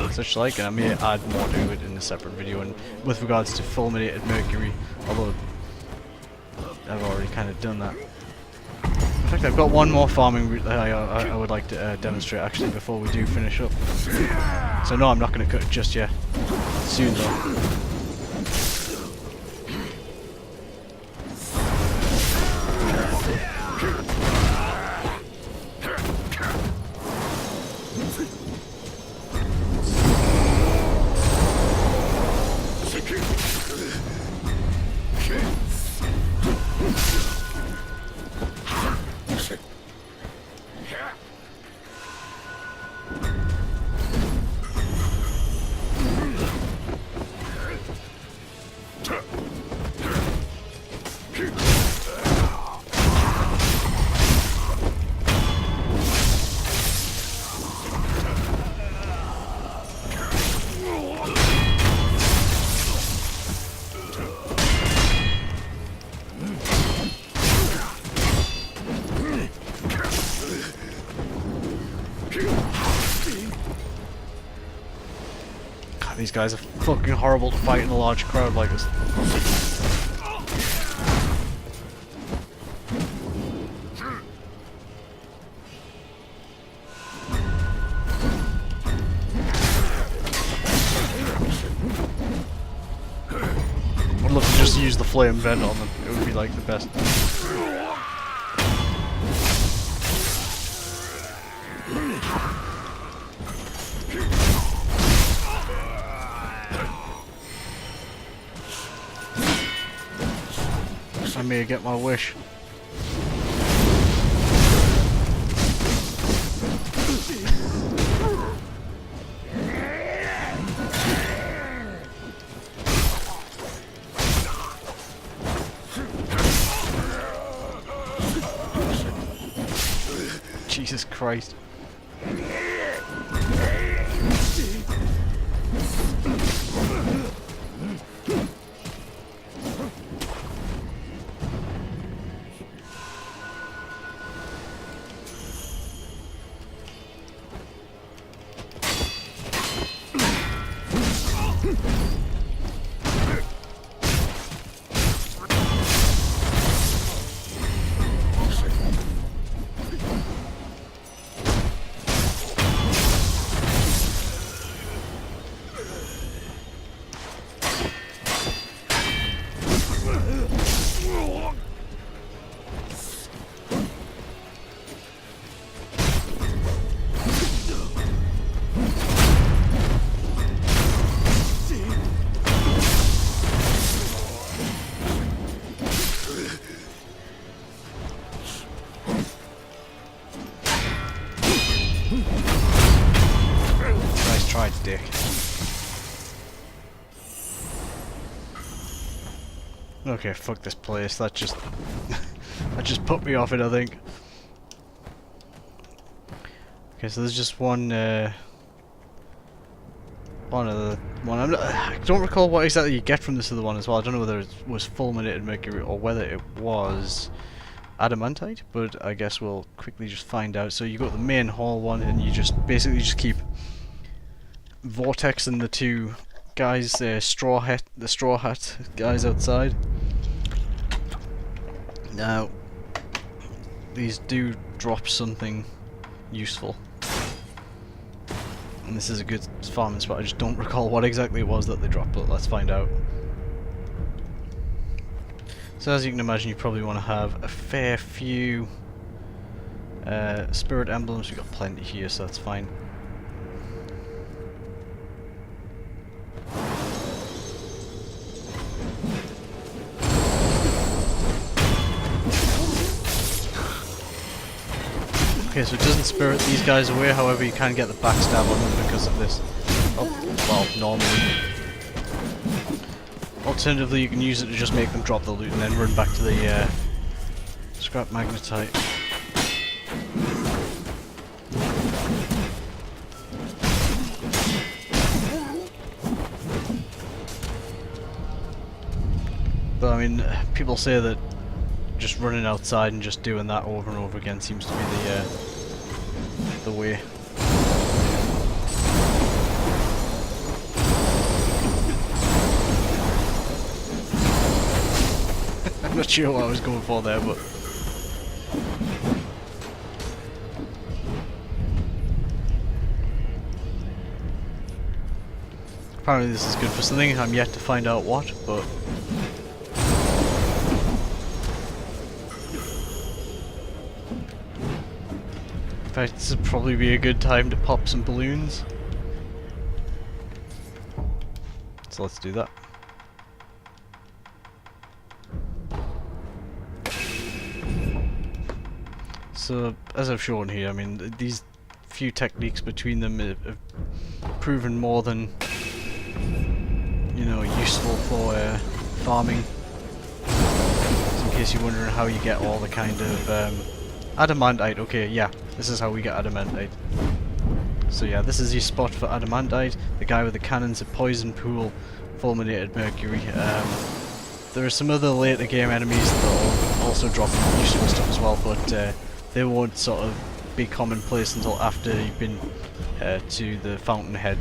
such like, and I may add more to it in a separate video. And with regards to Fulminated Mercury, although I've already kind of done that. In fact, I've got one more farming route that I would like to demonstrate actually before we do finish up. So no, I'm not going to cut it just yet. Soon though. These guys are fucking horrible to fight in a large crowd like this. I'd love to just use the flame vent on them. It would be like the best. I may get my wish. Jesus Christ. Nice try, dick. Okay, fuck this place. That just that just put me off it, I think. Okay, so there's just one I don't recall what exactly you get from this other one as well. I don't know whether it was Fulminated Mercury or whether it was Adamantite, but I guess we'll quickly just find out. So you go to the main hall one, and you just basically just keep Vortex and the two guys, the straw hat guys outside. Now, these do drop something useful, and this is a good farming spot. I just don't recall what exactly it was that they dropped, but let's find out. So as you can imagine, you probably want to have a fair few spirit emblems. We've got plenty here, so that's fine. Okay, so it doesn't spirit these guys away, however you can get the backstab on them because of this. Oh, well, normally. Alternatively, you can use it to just make them drop the loot and then run back to the scrap magnetite. But I mean, people say that just running outside and just doing that over and over again seems to be the way. I'm not sure what I was going for there, but apparently this is good for something. I'm yet to find out what, but in fact, this would probably be a good time to pop some balloons. So let's do that. So, as I've shown here, I mean, these few techniques between them have proven more than, you know, useful for farming. Just in case you're wondering how you get all the kind of Adamantite. Okay, yeah, this is how we get Adamantite. So yeah, this is your spot for Adamantite. The guy with the cannons, a poison pool, Fulminated Mercury. There are some other later game enemies that will also drop useful stuff as well, but they won't sort of be commonplace until after you've been to the Fountainhead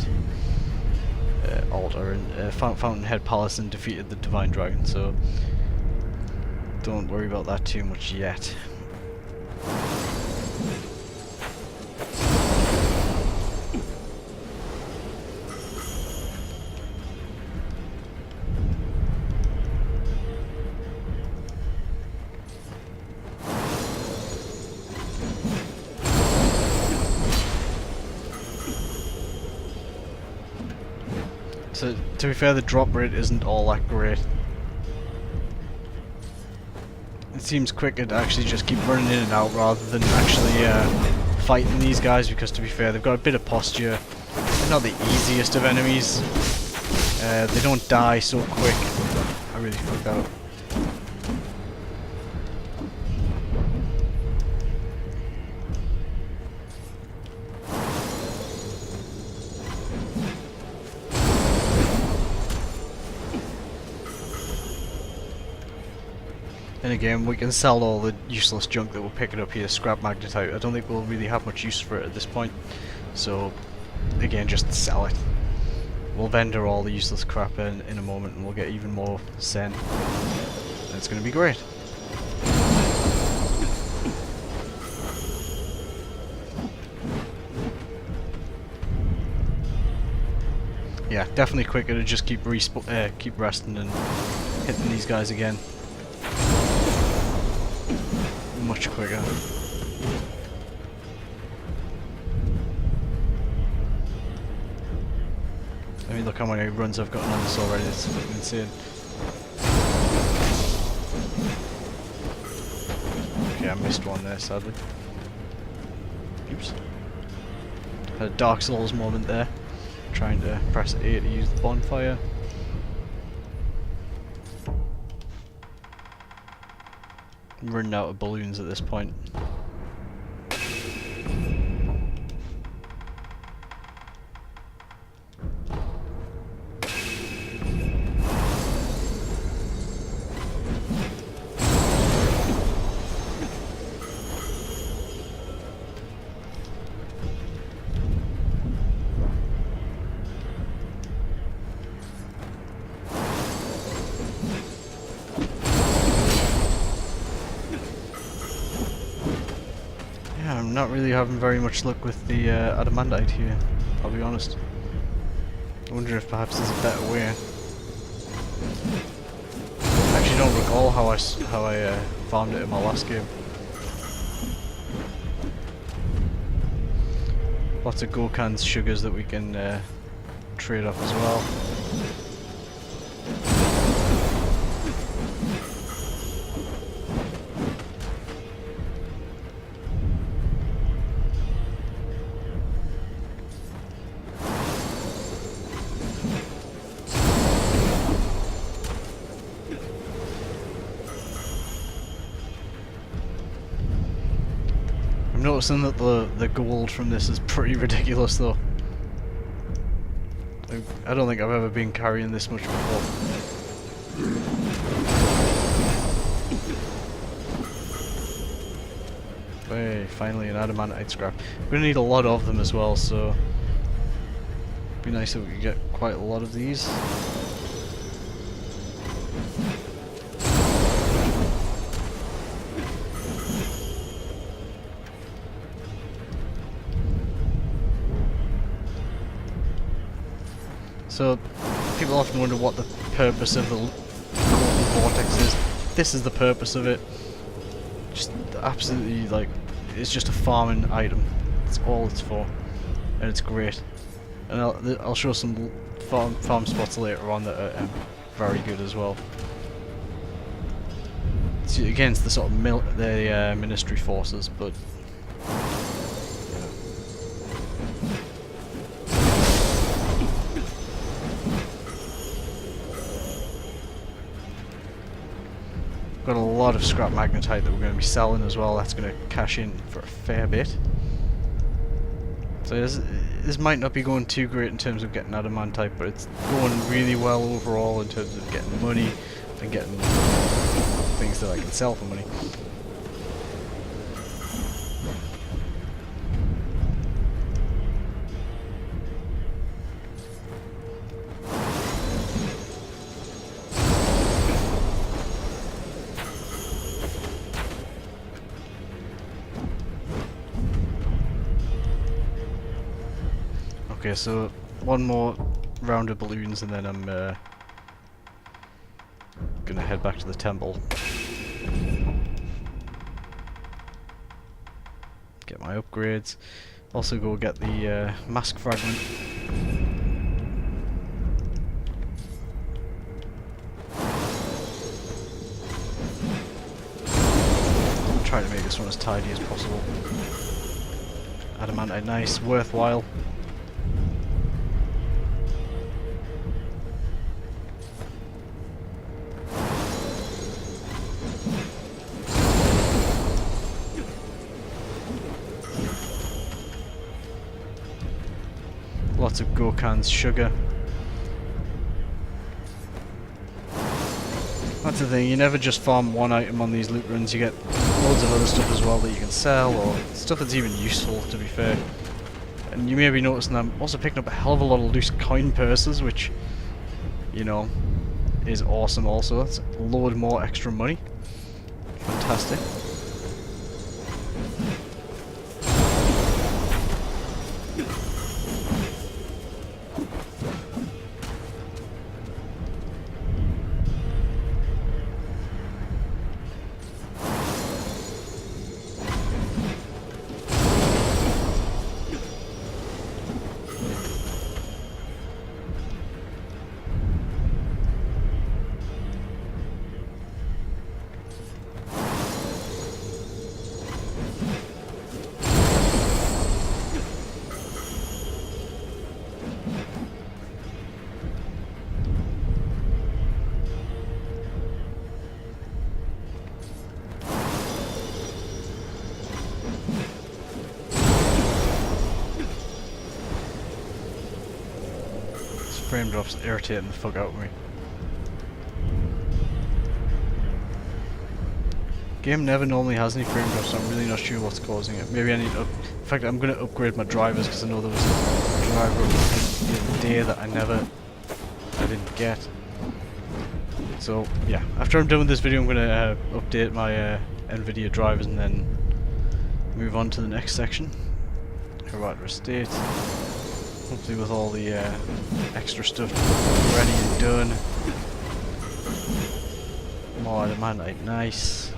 altar and Fountainhead Palace and defeated the Divine Dragon. So don't worry about that too much yet. So, to be fair, the drop rate isn't all that great. It seems quicker to actually just keep running in and out rather than actually fighting these guys, because to be fair, they've got a bit of posture. They're not the easiest of enemies. They don't die so quick. I really fucked out. And again, we can sell all the useless junk that we're picking up here, scrap magnetite. I don't think we'll really have much use for it at this point. So, again, just sell it. We'll vendor all the useless crap in a moment and we'll get even more sen. And it's going to be great. Yeah, definitely quicker to just keep resting and hitting these guys again much quicker. I mean, look how many runs I've gotten on this already, it's fucking insane. Okay, I missed one there, sadly. Oops. Had a Dark Souls moment there. Trying to press A to use the bonfire. I'm running out of balloons at this point. I'm not really having very much luck with the Adamantite here, I'll be honest. I wonder if perhaps there's a better way. I actually don't recall how I farmed it in my last game. Lots of Gokhan's sugars that we can trade off as well. I'm noticing that the gold from this is pretty ridiculous though. I don't think I've ever been carrying this much before. Hey, finally an Adamantite scrap. We're gonna need a lot of them as well, so it'd be nice if we could get quite a lot of these. So, people often wonder what the purpose of the Golden Vortex is. This is the purpose of it. Just absolutely, like, it's just a farming item. That's all it's for. And it's great. And I'll show some farm spots later on that are very good as well. So again, it's the sort of ministry forces, but got a lot of scrap magnetite that we're going to be selling as well. That's going to cash in for a fair bit. So this might not be going too great in terms of getting Adamantite, but it's going really well overall in terms of getting money and getting things that I can sell for money. Okay, so one more round of balloons and then I'm gonna head back to the temple. Get my upgrades. Also go get the mask fragment. Try to make this one as tidy as possible. Adamantite, nice, worthwhile. Lots of Gokhan's sugar. That's the thing, you never just farm one item on these loot runs, you get loads of other stuff as well that you can sell, or stuff that's even useful, to be fair. And you may be noticing I'm also picking up a hell of a lot of loose coin purses, which, you know, is awesome also. That's a load more extra money. Fantastic. frame drop's irritating the fuck out of me. Game never normally has any frame drops, so I'm really not sure what's causing it. Maybe I need to in fact, I'm going to upgrade my drivers because I know there was a driver the other day that I didn't get. So yeah, after I'm done with this video, I'm going to update my NVIDIA drivers and then move on to the next section. Hirata Estate. Hopefully with all the extra stuff ready and done. More Adamantite, nice.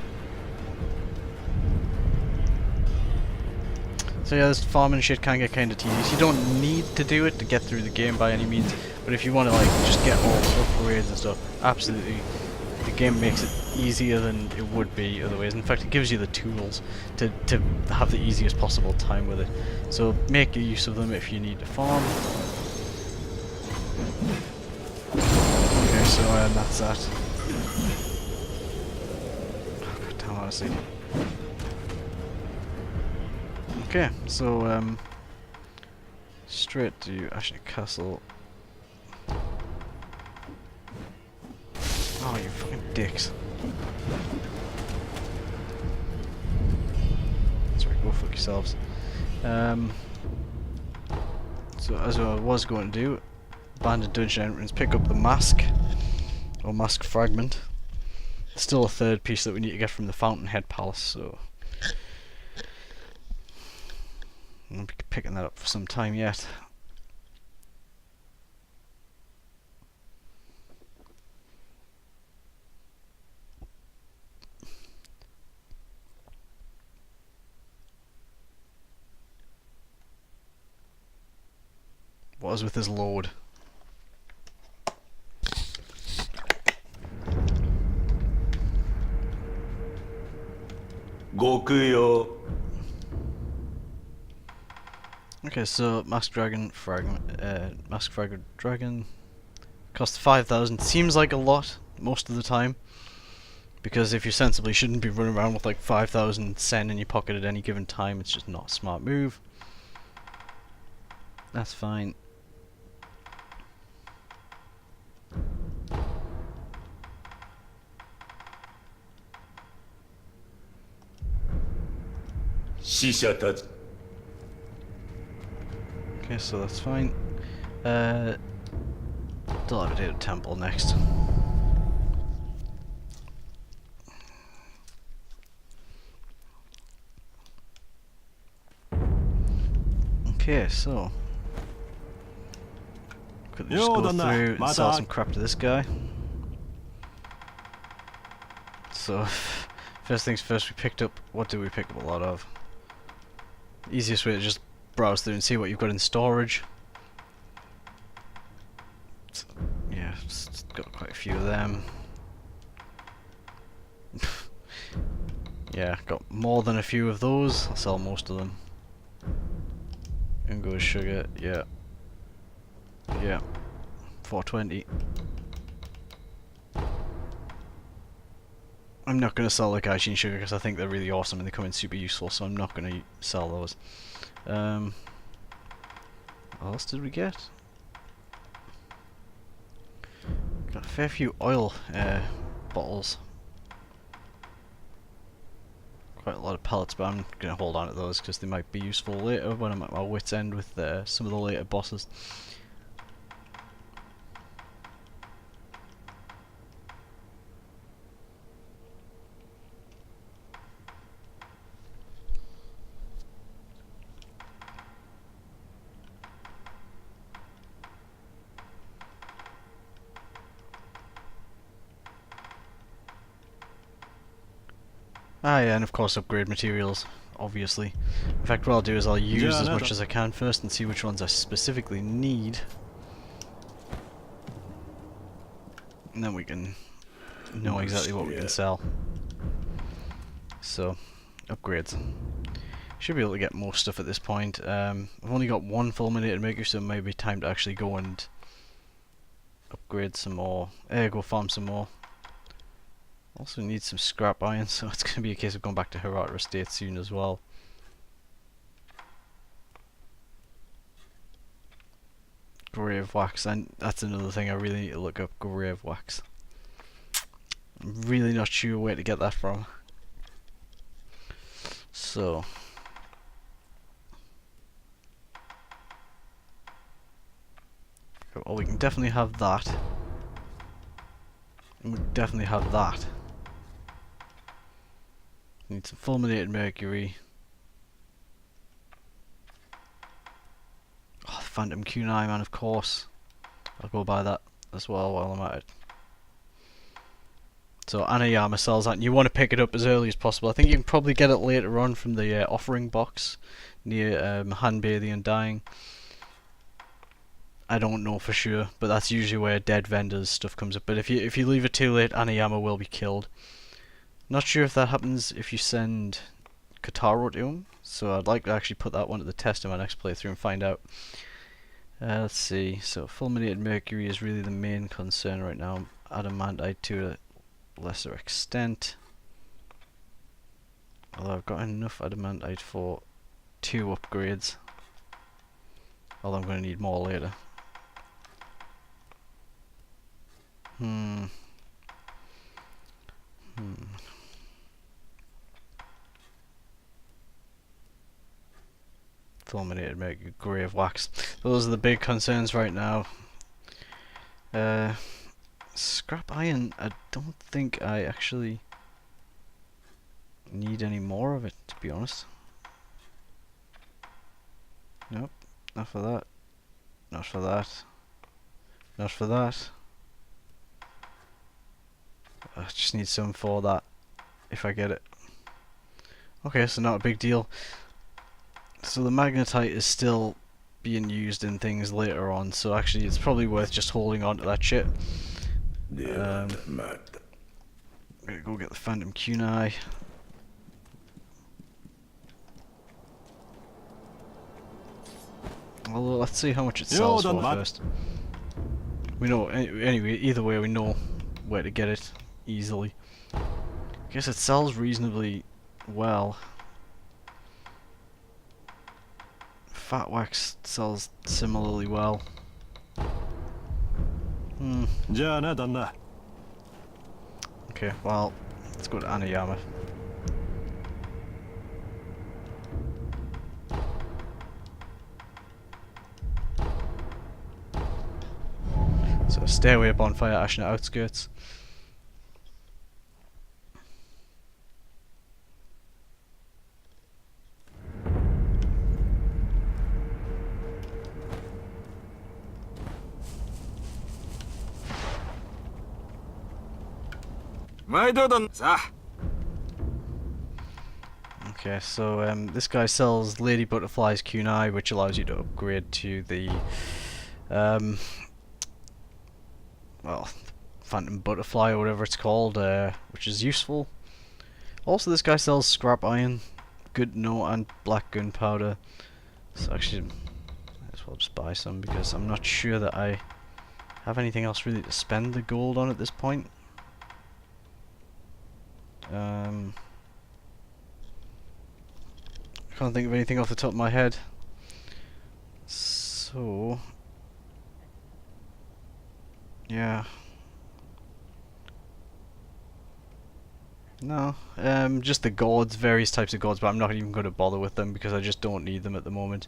So yeah, this farming shit can get kind of tedious. You don't need to do it to get through the game by any means, but if you want to like just get all upgrades and stuff, absolutely, the game makes it easier than it would be otherwise. In fact, it gives you the tools to have the easiest possible time with it. So make use of them if you need to farm. Okay, so that's that. Oh, God damn, honestly. Okay, so straight to Ashley Castle. Oh, you fucking dicks. Sorry, go fuck yourselves. So as I was going to do, abandoned dungeon entrance, pick up the mask, or mask fragment. Still a third piece that we need to get from the Fountainhead Palace, so I won't be picking that up for some time yet. What was with his load? Gokuyo. Okay, so Mask Dragon Fragment, Mask Fragment Dragon cost 5,000. Seems like a lot most of the time, because if you sensibly shouldn't be running around with like 5,000 sen in your pocket at any given time. It's just not a smart move. That's fine. Okay, so that's fine. Dilapidated Temple next. Okay, so quickly just go through and sell some crap to this guy. So, first things first, we picked up, what did we pick up a lot of? Easiest way to just browse through and see what you've got in storage. So, yeah, it's got quite a few of them. Yeah, got more than a few of those. I'll sell most of them. And goes sugar, yeah. Yeah. 420. I'm not going to sell the Gaijin sugar because I think they're really awesome and they come in super useful, so I'm not going to sell those. What else did we get? Got a fair few oil bottles. Quite a lot of pellets, but I'm going to hold on to those because they might be useful later when I'm at my wit's end with some of the later bosses. Ah yeah, and of course upgrade materials, obviously. In fact, what I'll do is I'll use as much as I can first and see which ones I specifically need. And then we can know exactly what we can sell. So, upgrades. Should be able to get more stuff at this point. I've only got one Fulminated Mercury, so maybe time to actually go and upgrade some more. Go farm some more. Also need some scrap iron, so it's going to be a case of going back to Hirata Estate soon as well. grave wax, and that's another thing I really need to look up, grave wax. I'm really not sure where to get that from. So well, we can definitely have that. And we definitely have that. Need some Fulminated Mercury. Oh, Phantom Kunai, man, of course. I'll go buy that as well while I'm at it. So Anayama sells that, and you want to pick it up as early as possible. I think you can probably get it later on from the offering box near Hanbei the Undying. I don't know for sure, but that's usually where dead vendors stuff comes up. But if you leave it too late, Anayama will be killed. Not sure if that happens if you send Kotaro to him, so I'd like to actually put that one to the test in my next playthrough and find out. Let's see, so Fulminated Mercury is really the main concern right now. Adamantite to a lesser extent. Although I've got enough Adamantite for 2 upgrades. Although I'm going to need more later. Fulminated Mercury, grave wax. Those are the big concerns right now. Scrap iron, I don't think I actually need any more of it, to be honest. Nope, not for that. Not for that. Not for that. I just need some for that, if I get it. Okay, so not a big deal. So the magnetite is still being used in things later on, so actually it's probably worth just holding on to that shit. I'm gonna go get the Phantom Kunai. Although let's see how much it sells for first. We know anyway. Either way, we know where to get it easily. I guess it sells reasonably well. Fat wax sells similarly well. Okay, well, let's go to Anayama. So stay away bonfire ash in the outskirts. Okay, so this guy sells Lady Butterfly's kunai, which allows you to upgrade to the well, Phantom Butterfly or whatever it's called, which is useful. Also, this guy sells scrap iron, good no, and black gunpowder. So actually, might as well just buy some because I'm not sure that I have anything else really to spend the gold on at this point. I can't think of anything off the top of my head. So yeah. No, just the gourds, various types of gourds, but I'm not even going to bother with them because I just don't need them at the moment.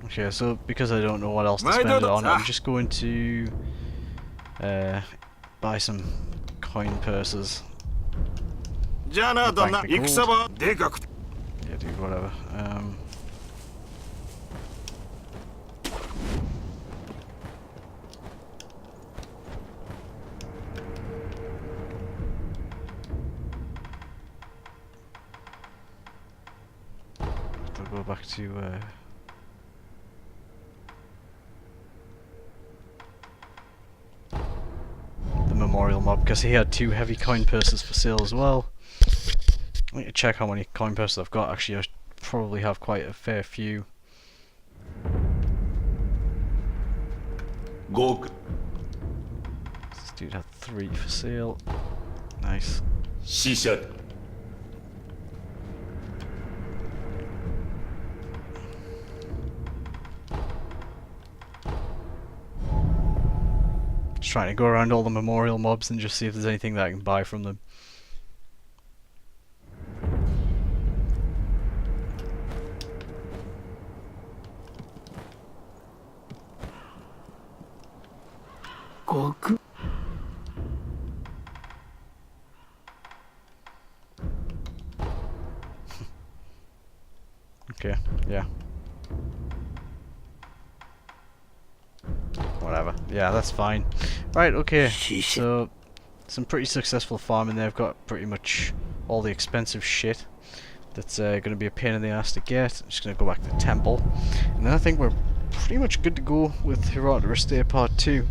Okay, so because I don't know what else to spend it on, I'm just going to buy some coin purses. Yeah, dude, whatever. I'll go back to the memorial mob because he had 2 heavy coin purses for sale as well. I need to check how many coin purses I've got. Actually, I probably have quite a fair few. It's Dude had 3 for sale. Nice. Shisha. Just trying to go around all the memorial mobs and just see if there's anything that I can buy from them. Okay, yeah. Whatever. Yeah, that's fine. Right, okay. So, some pretty successful farming there. I've got pretty much all the expensive shit that's going to be a pain in the ass to get. I'm just going to go back to the temple. And then I think we're pretty much good to go with Hirata Estate Part 2.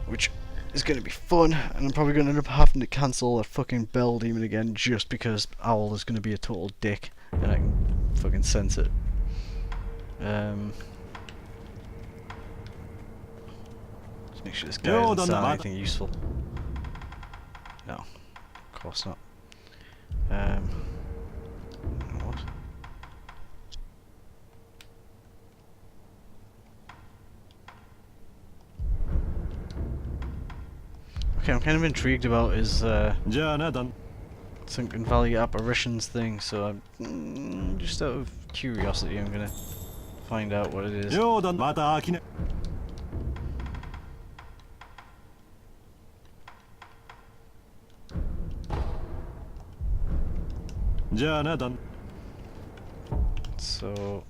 Which is going to be fun. And I'm probably going to end up having to cancel that fucking Bell Demon again just because Owl is going to be a total dick. And I can fucking sense it. Let's make sure this guy doesn't sound anything useful. No, of course not. What? Okay, I'm kind of intrigued about his Sunken Valley apparitions thing, so I'm just out of curiosity I'm gonna find out what it is. So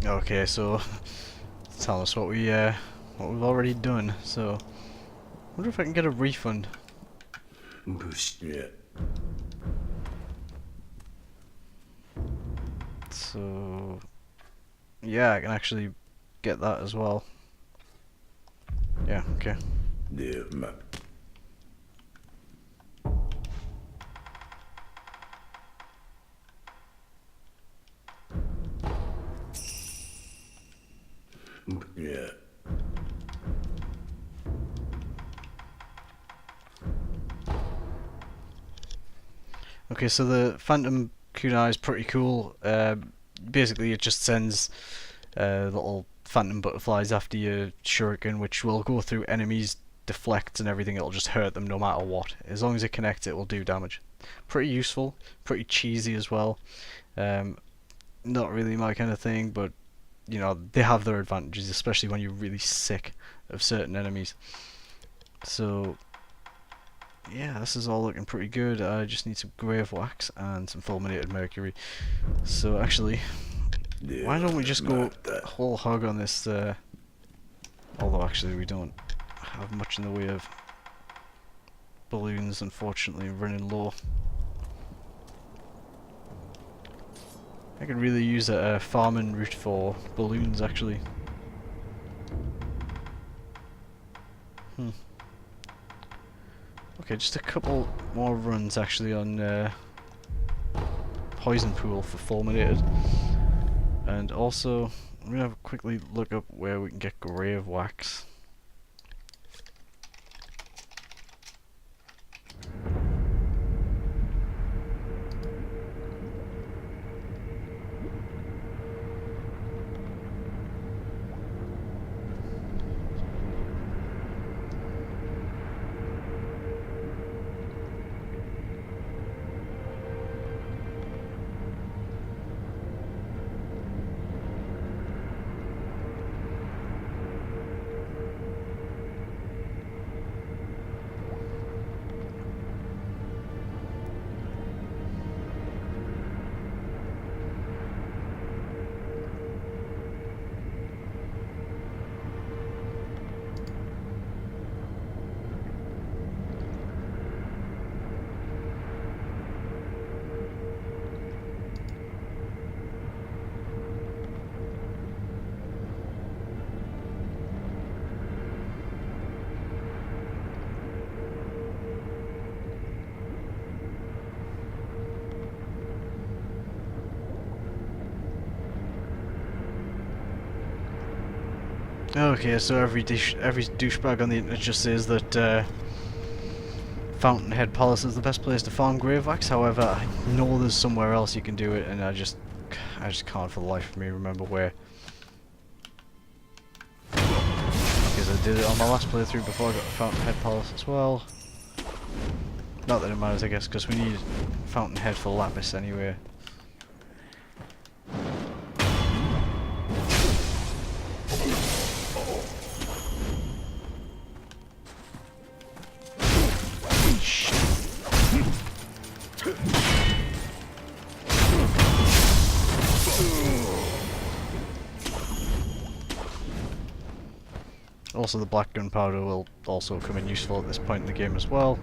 okay, so tell us what we've already done. So, I wonder if I can get a refund. Yeah. So, yeah, I can actually get that as well. Yeah, okay. Yeah. Okay, so the Phantom Kunai is pretty cool. Basically, it just sends little phantom butterflies after your shuriken, which will go through enemies, deflect and everything. It'll just hurt them no matter what. As long as it connects, it will do damage. Pretty useful, pretty cheesy as well. Not really my kind of thing, but you know, they have their advantages, especially when you're really sick of certain enemies. So yeah, this is all looking pretty good. I just need some grave wax and some fulminated mercury. So actually, why don't we just go whole hog on this, although actually we don't have much in the way of balloons, unfortunately, running low. I could really use a farming route for balloons, actually. Okay, just a couple more runs actually on Poison Pool for Fulminated. And also, I'm going to quickly look up where we can get grave wax. Okay, so every douchebag on the internet just says that Fountainhead Palace is the best place to farm grave wax. However, I know there's somewhere else you can do it, and I just can't for the life of me remember where. Because I did it on my last playthrough before I got to Fountainhead Palace as well. Not that it matters, I guess, because we need Fountainhead for Lapis anyway. Also, the black gunpowder will also come in useful at this point in the game as well.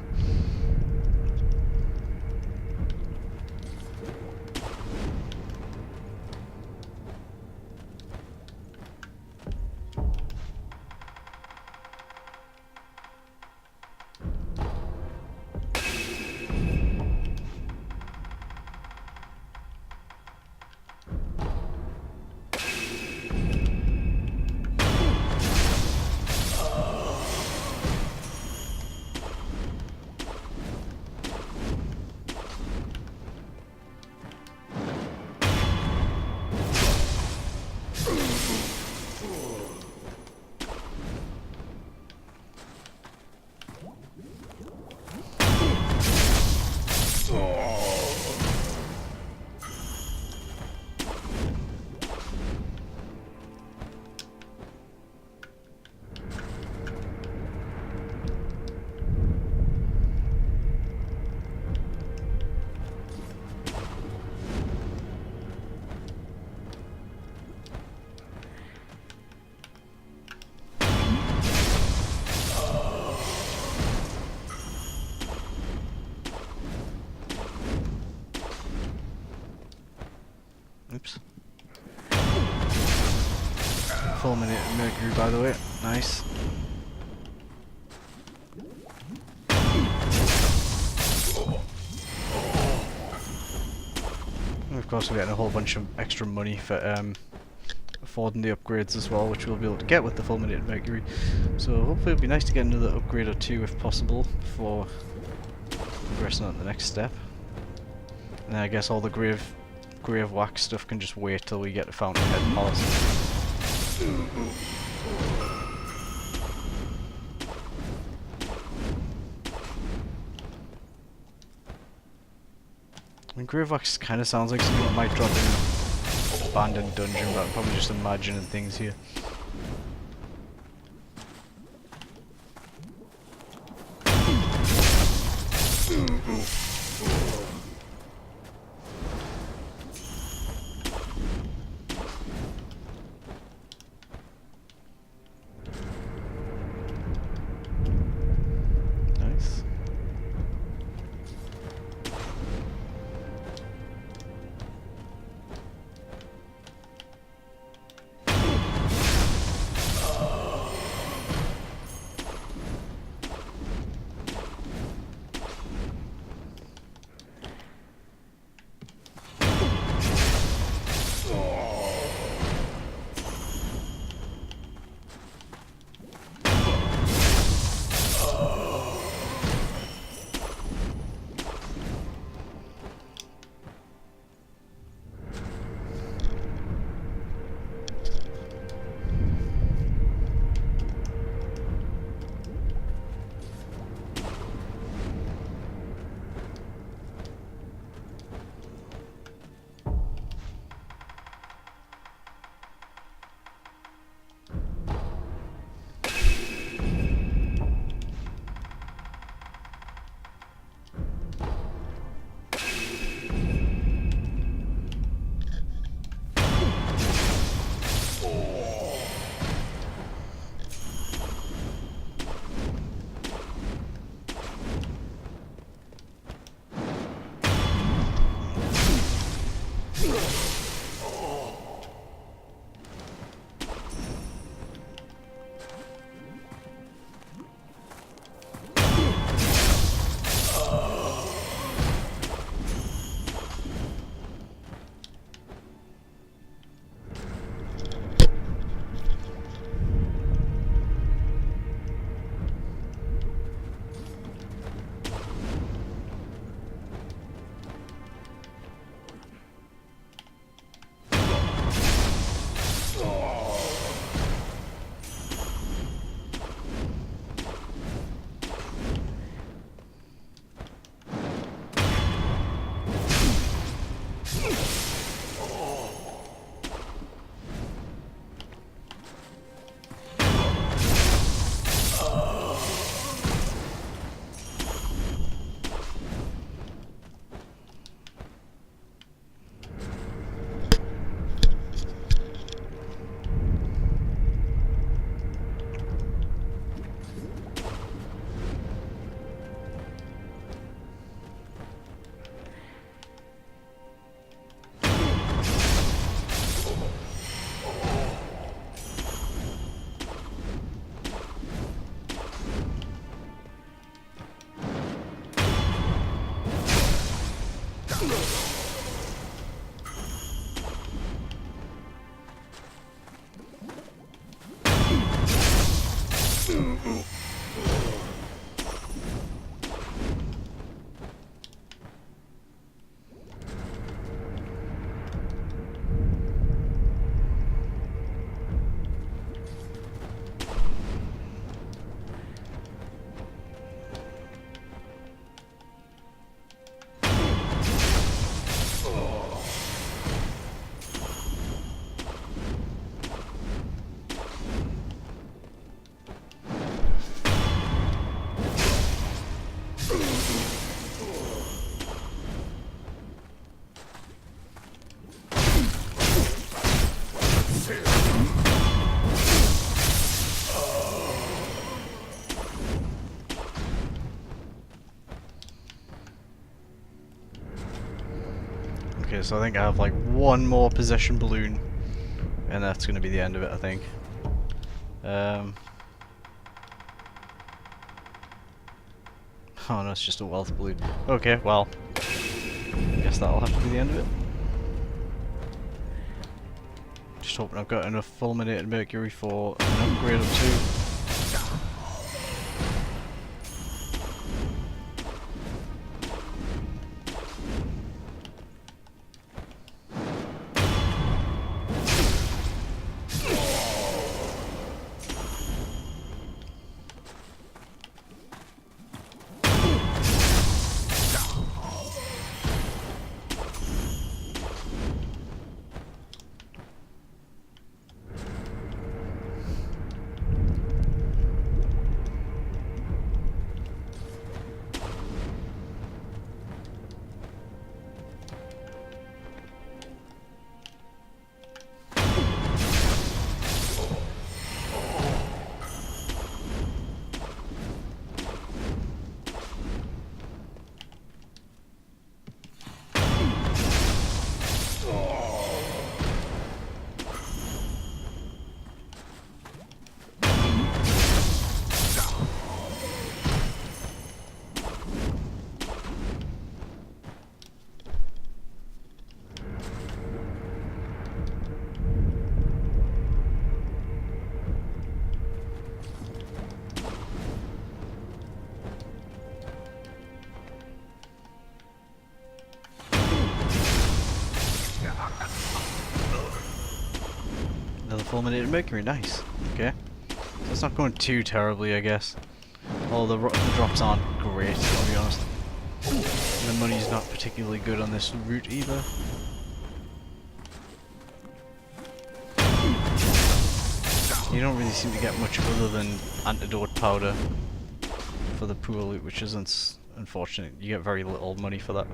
Oops. Fulminated Mercury, by the way. Nice. And of course we're getting a whole bunch of extra money for affording the upgrades as well, which we'll be able to get with the Fulminated Mercury. So hopefully it'll be nice to get another upgrade or two if possible before progressing on to the next step. And then I guess all the grave wax stuff can just wait till we get to Fountainhead Palace. I mean, grave wax kind of sounds like something that might drop in an abandoned dungeon, but I'm probably just imagining things here. Okay, so I think I have like one more possession balloon, and that's going to be the end of it, I think. Oh no, it's just a wealth balloon. Okay, well, I guess that'll have to be the end of it. Just hoping I've got enough Fulminated Mercury for an upgrade or two. Another Fulminated Mercury, nice. Okay. So it's not going too terribly, I guess. Although the drops aren't great, I'll be honest. And the money's not particularly good on this route either. You don't really seem to get much other than antidote powder for the pool loot, which is unfortunate. You get very little money for that.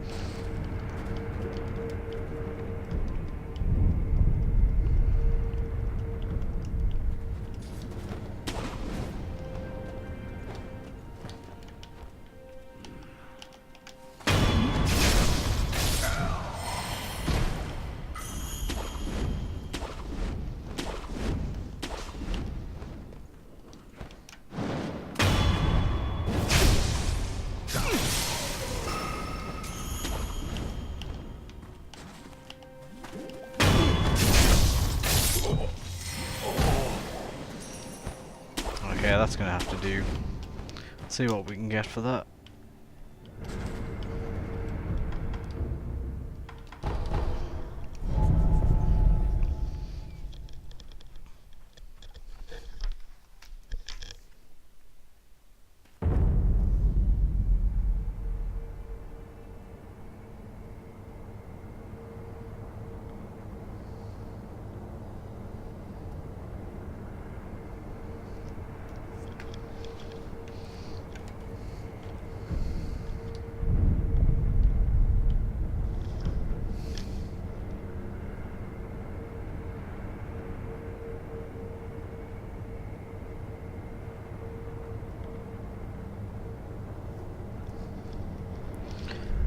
Okay, that's gonna have to do. Let's see what we can get for that.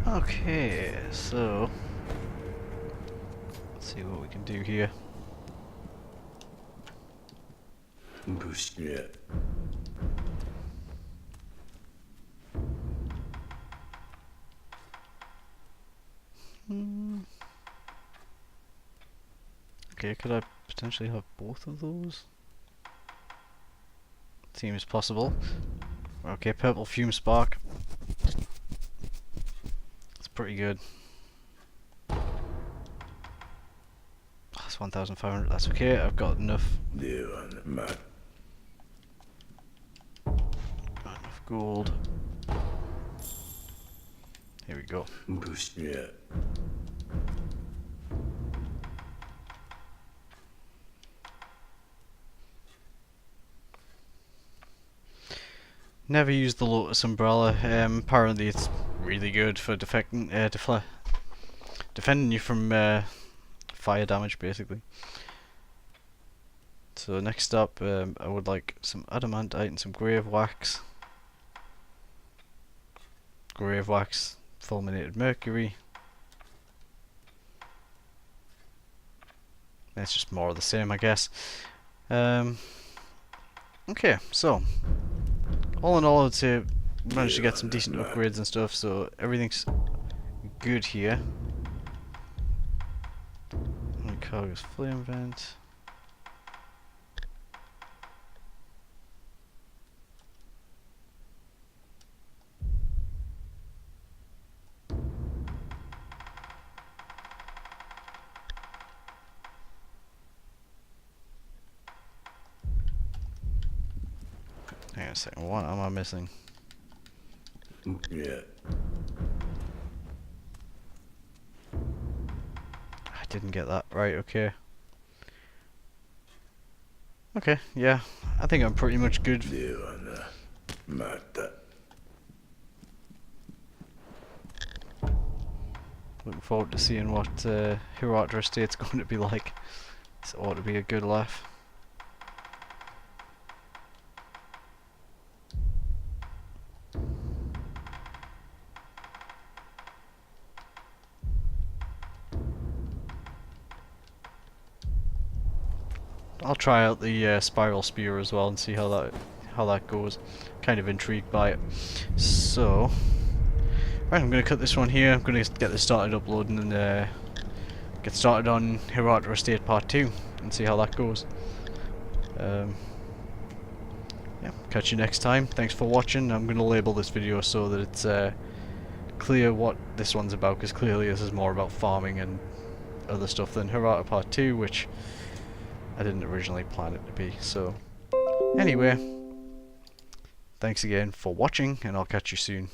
Okay, so let's see what we can do here. Bullshit. Okay, could I potentially have both of those? Seems possible. Okay, purple fume spark. It's pretty good. That's 1,500. That's okay. I've got enough. Got Enough gold. Here we go. Bullshit. Never used the Lotus Umbrella. Apparently it's really good for defending you from fire damage, basically. So next up, I would like some Adamantite and some Grave Wax. Grave Wax, Fulminated Mercury. It's just more of the same, I guess. Okay, so all in all, I'd say we managed to get some decent upgrades and stuff, so everything's good here. Cargo's flame vent. Hang on a second, what am I missing? Yeah. I didn't get that right, okay. Okay, yeah, I think I'm pretty much good. Looking forward to seeing what Hirata Estate's going to be like. This ought to be a good laugh. I'll try out the spiral spear as well and see how that goes. Kind of intrigued by it. So, right, I'm going to cut this one here. I'm going to get this started uploading and get started on Hirata Estate Part 2 and see how that goes. Yeah, catch you next time. Thanks for watching. I'm going to label this video so that it's clear what this one's about, because clearly this is more about farming and other stuff than Hirata Part 2, which I didn't originally plan it to be. So, anyway, thanks again for watching, and I'll catch you soon.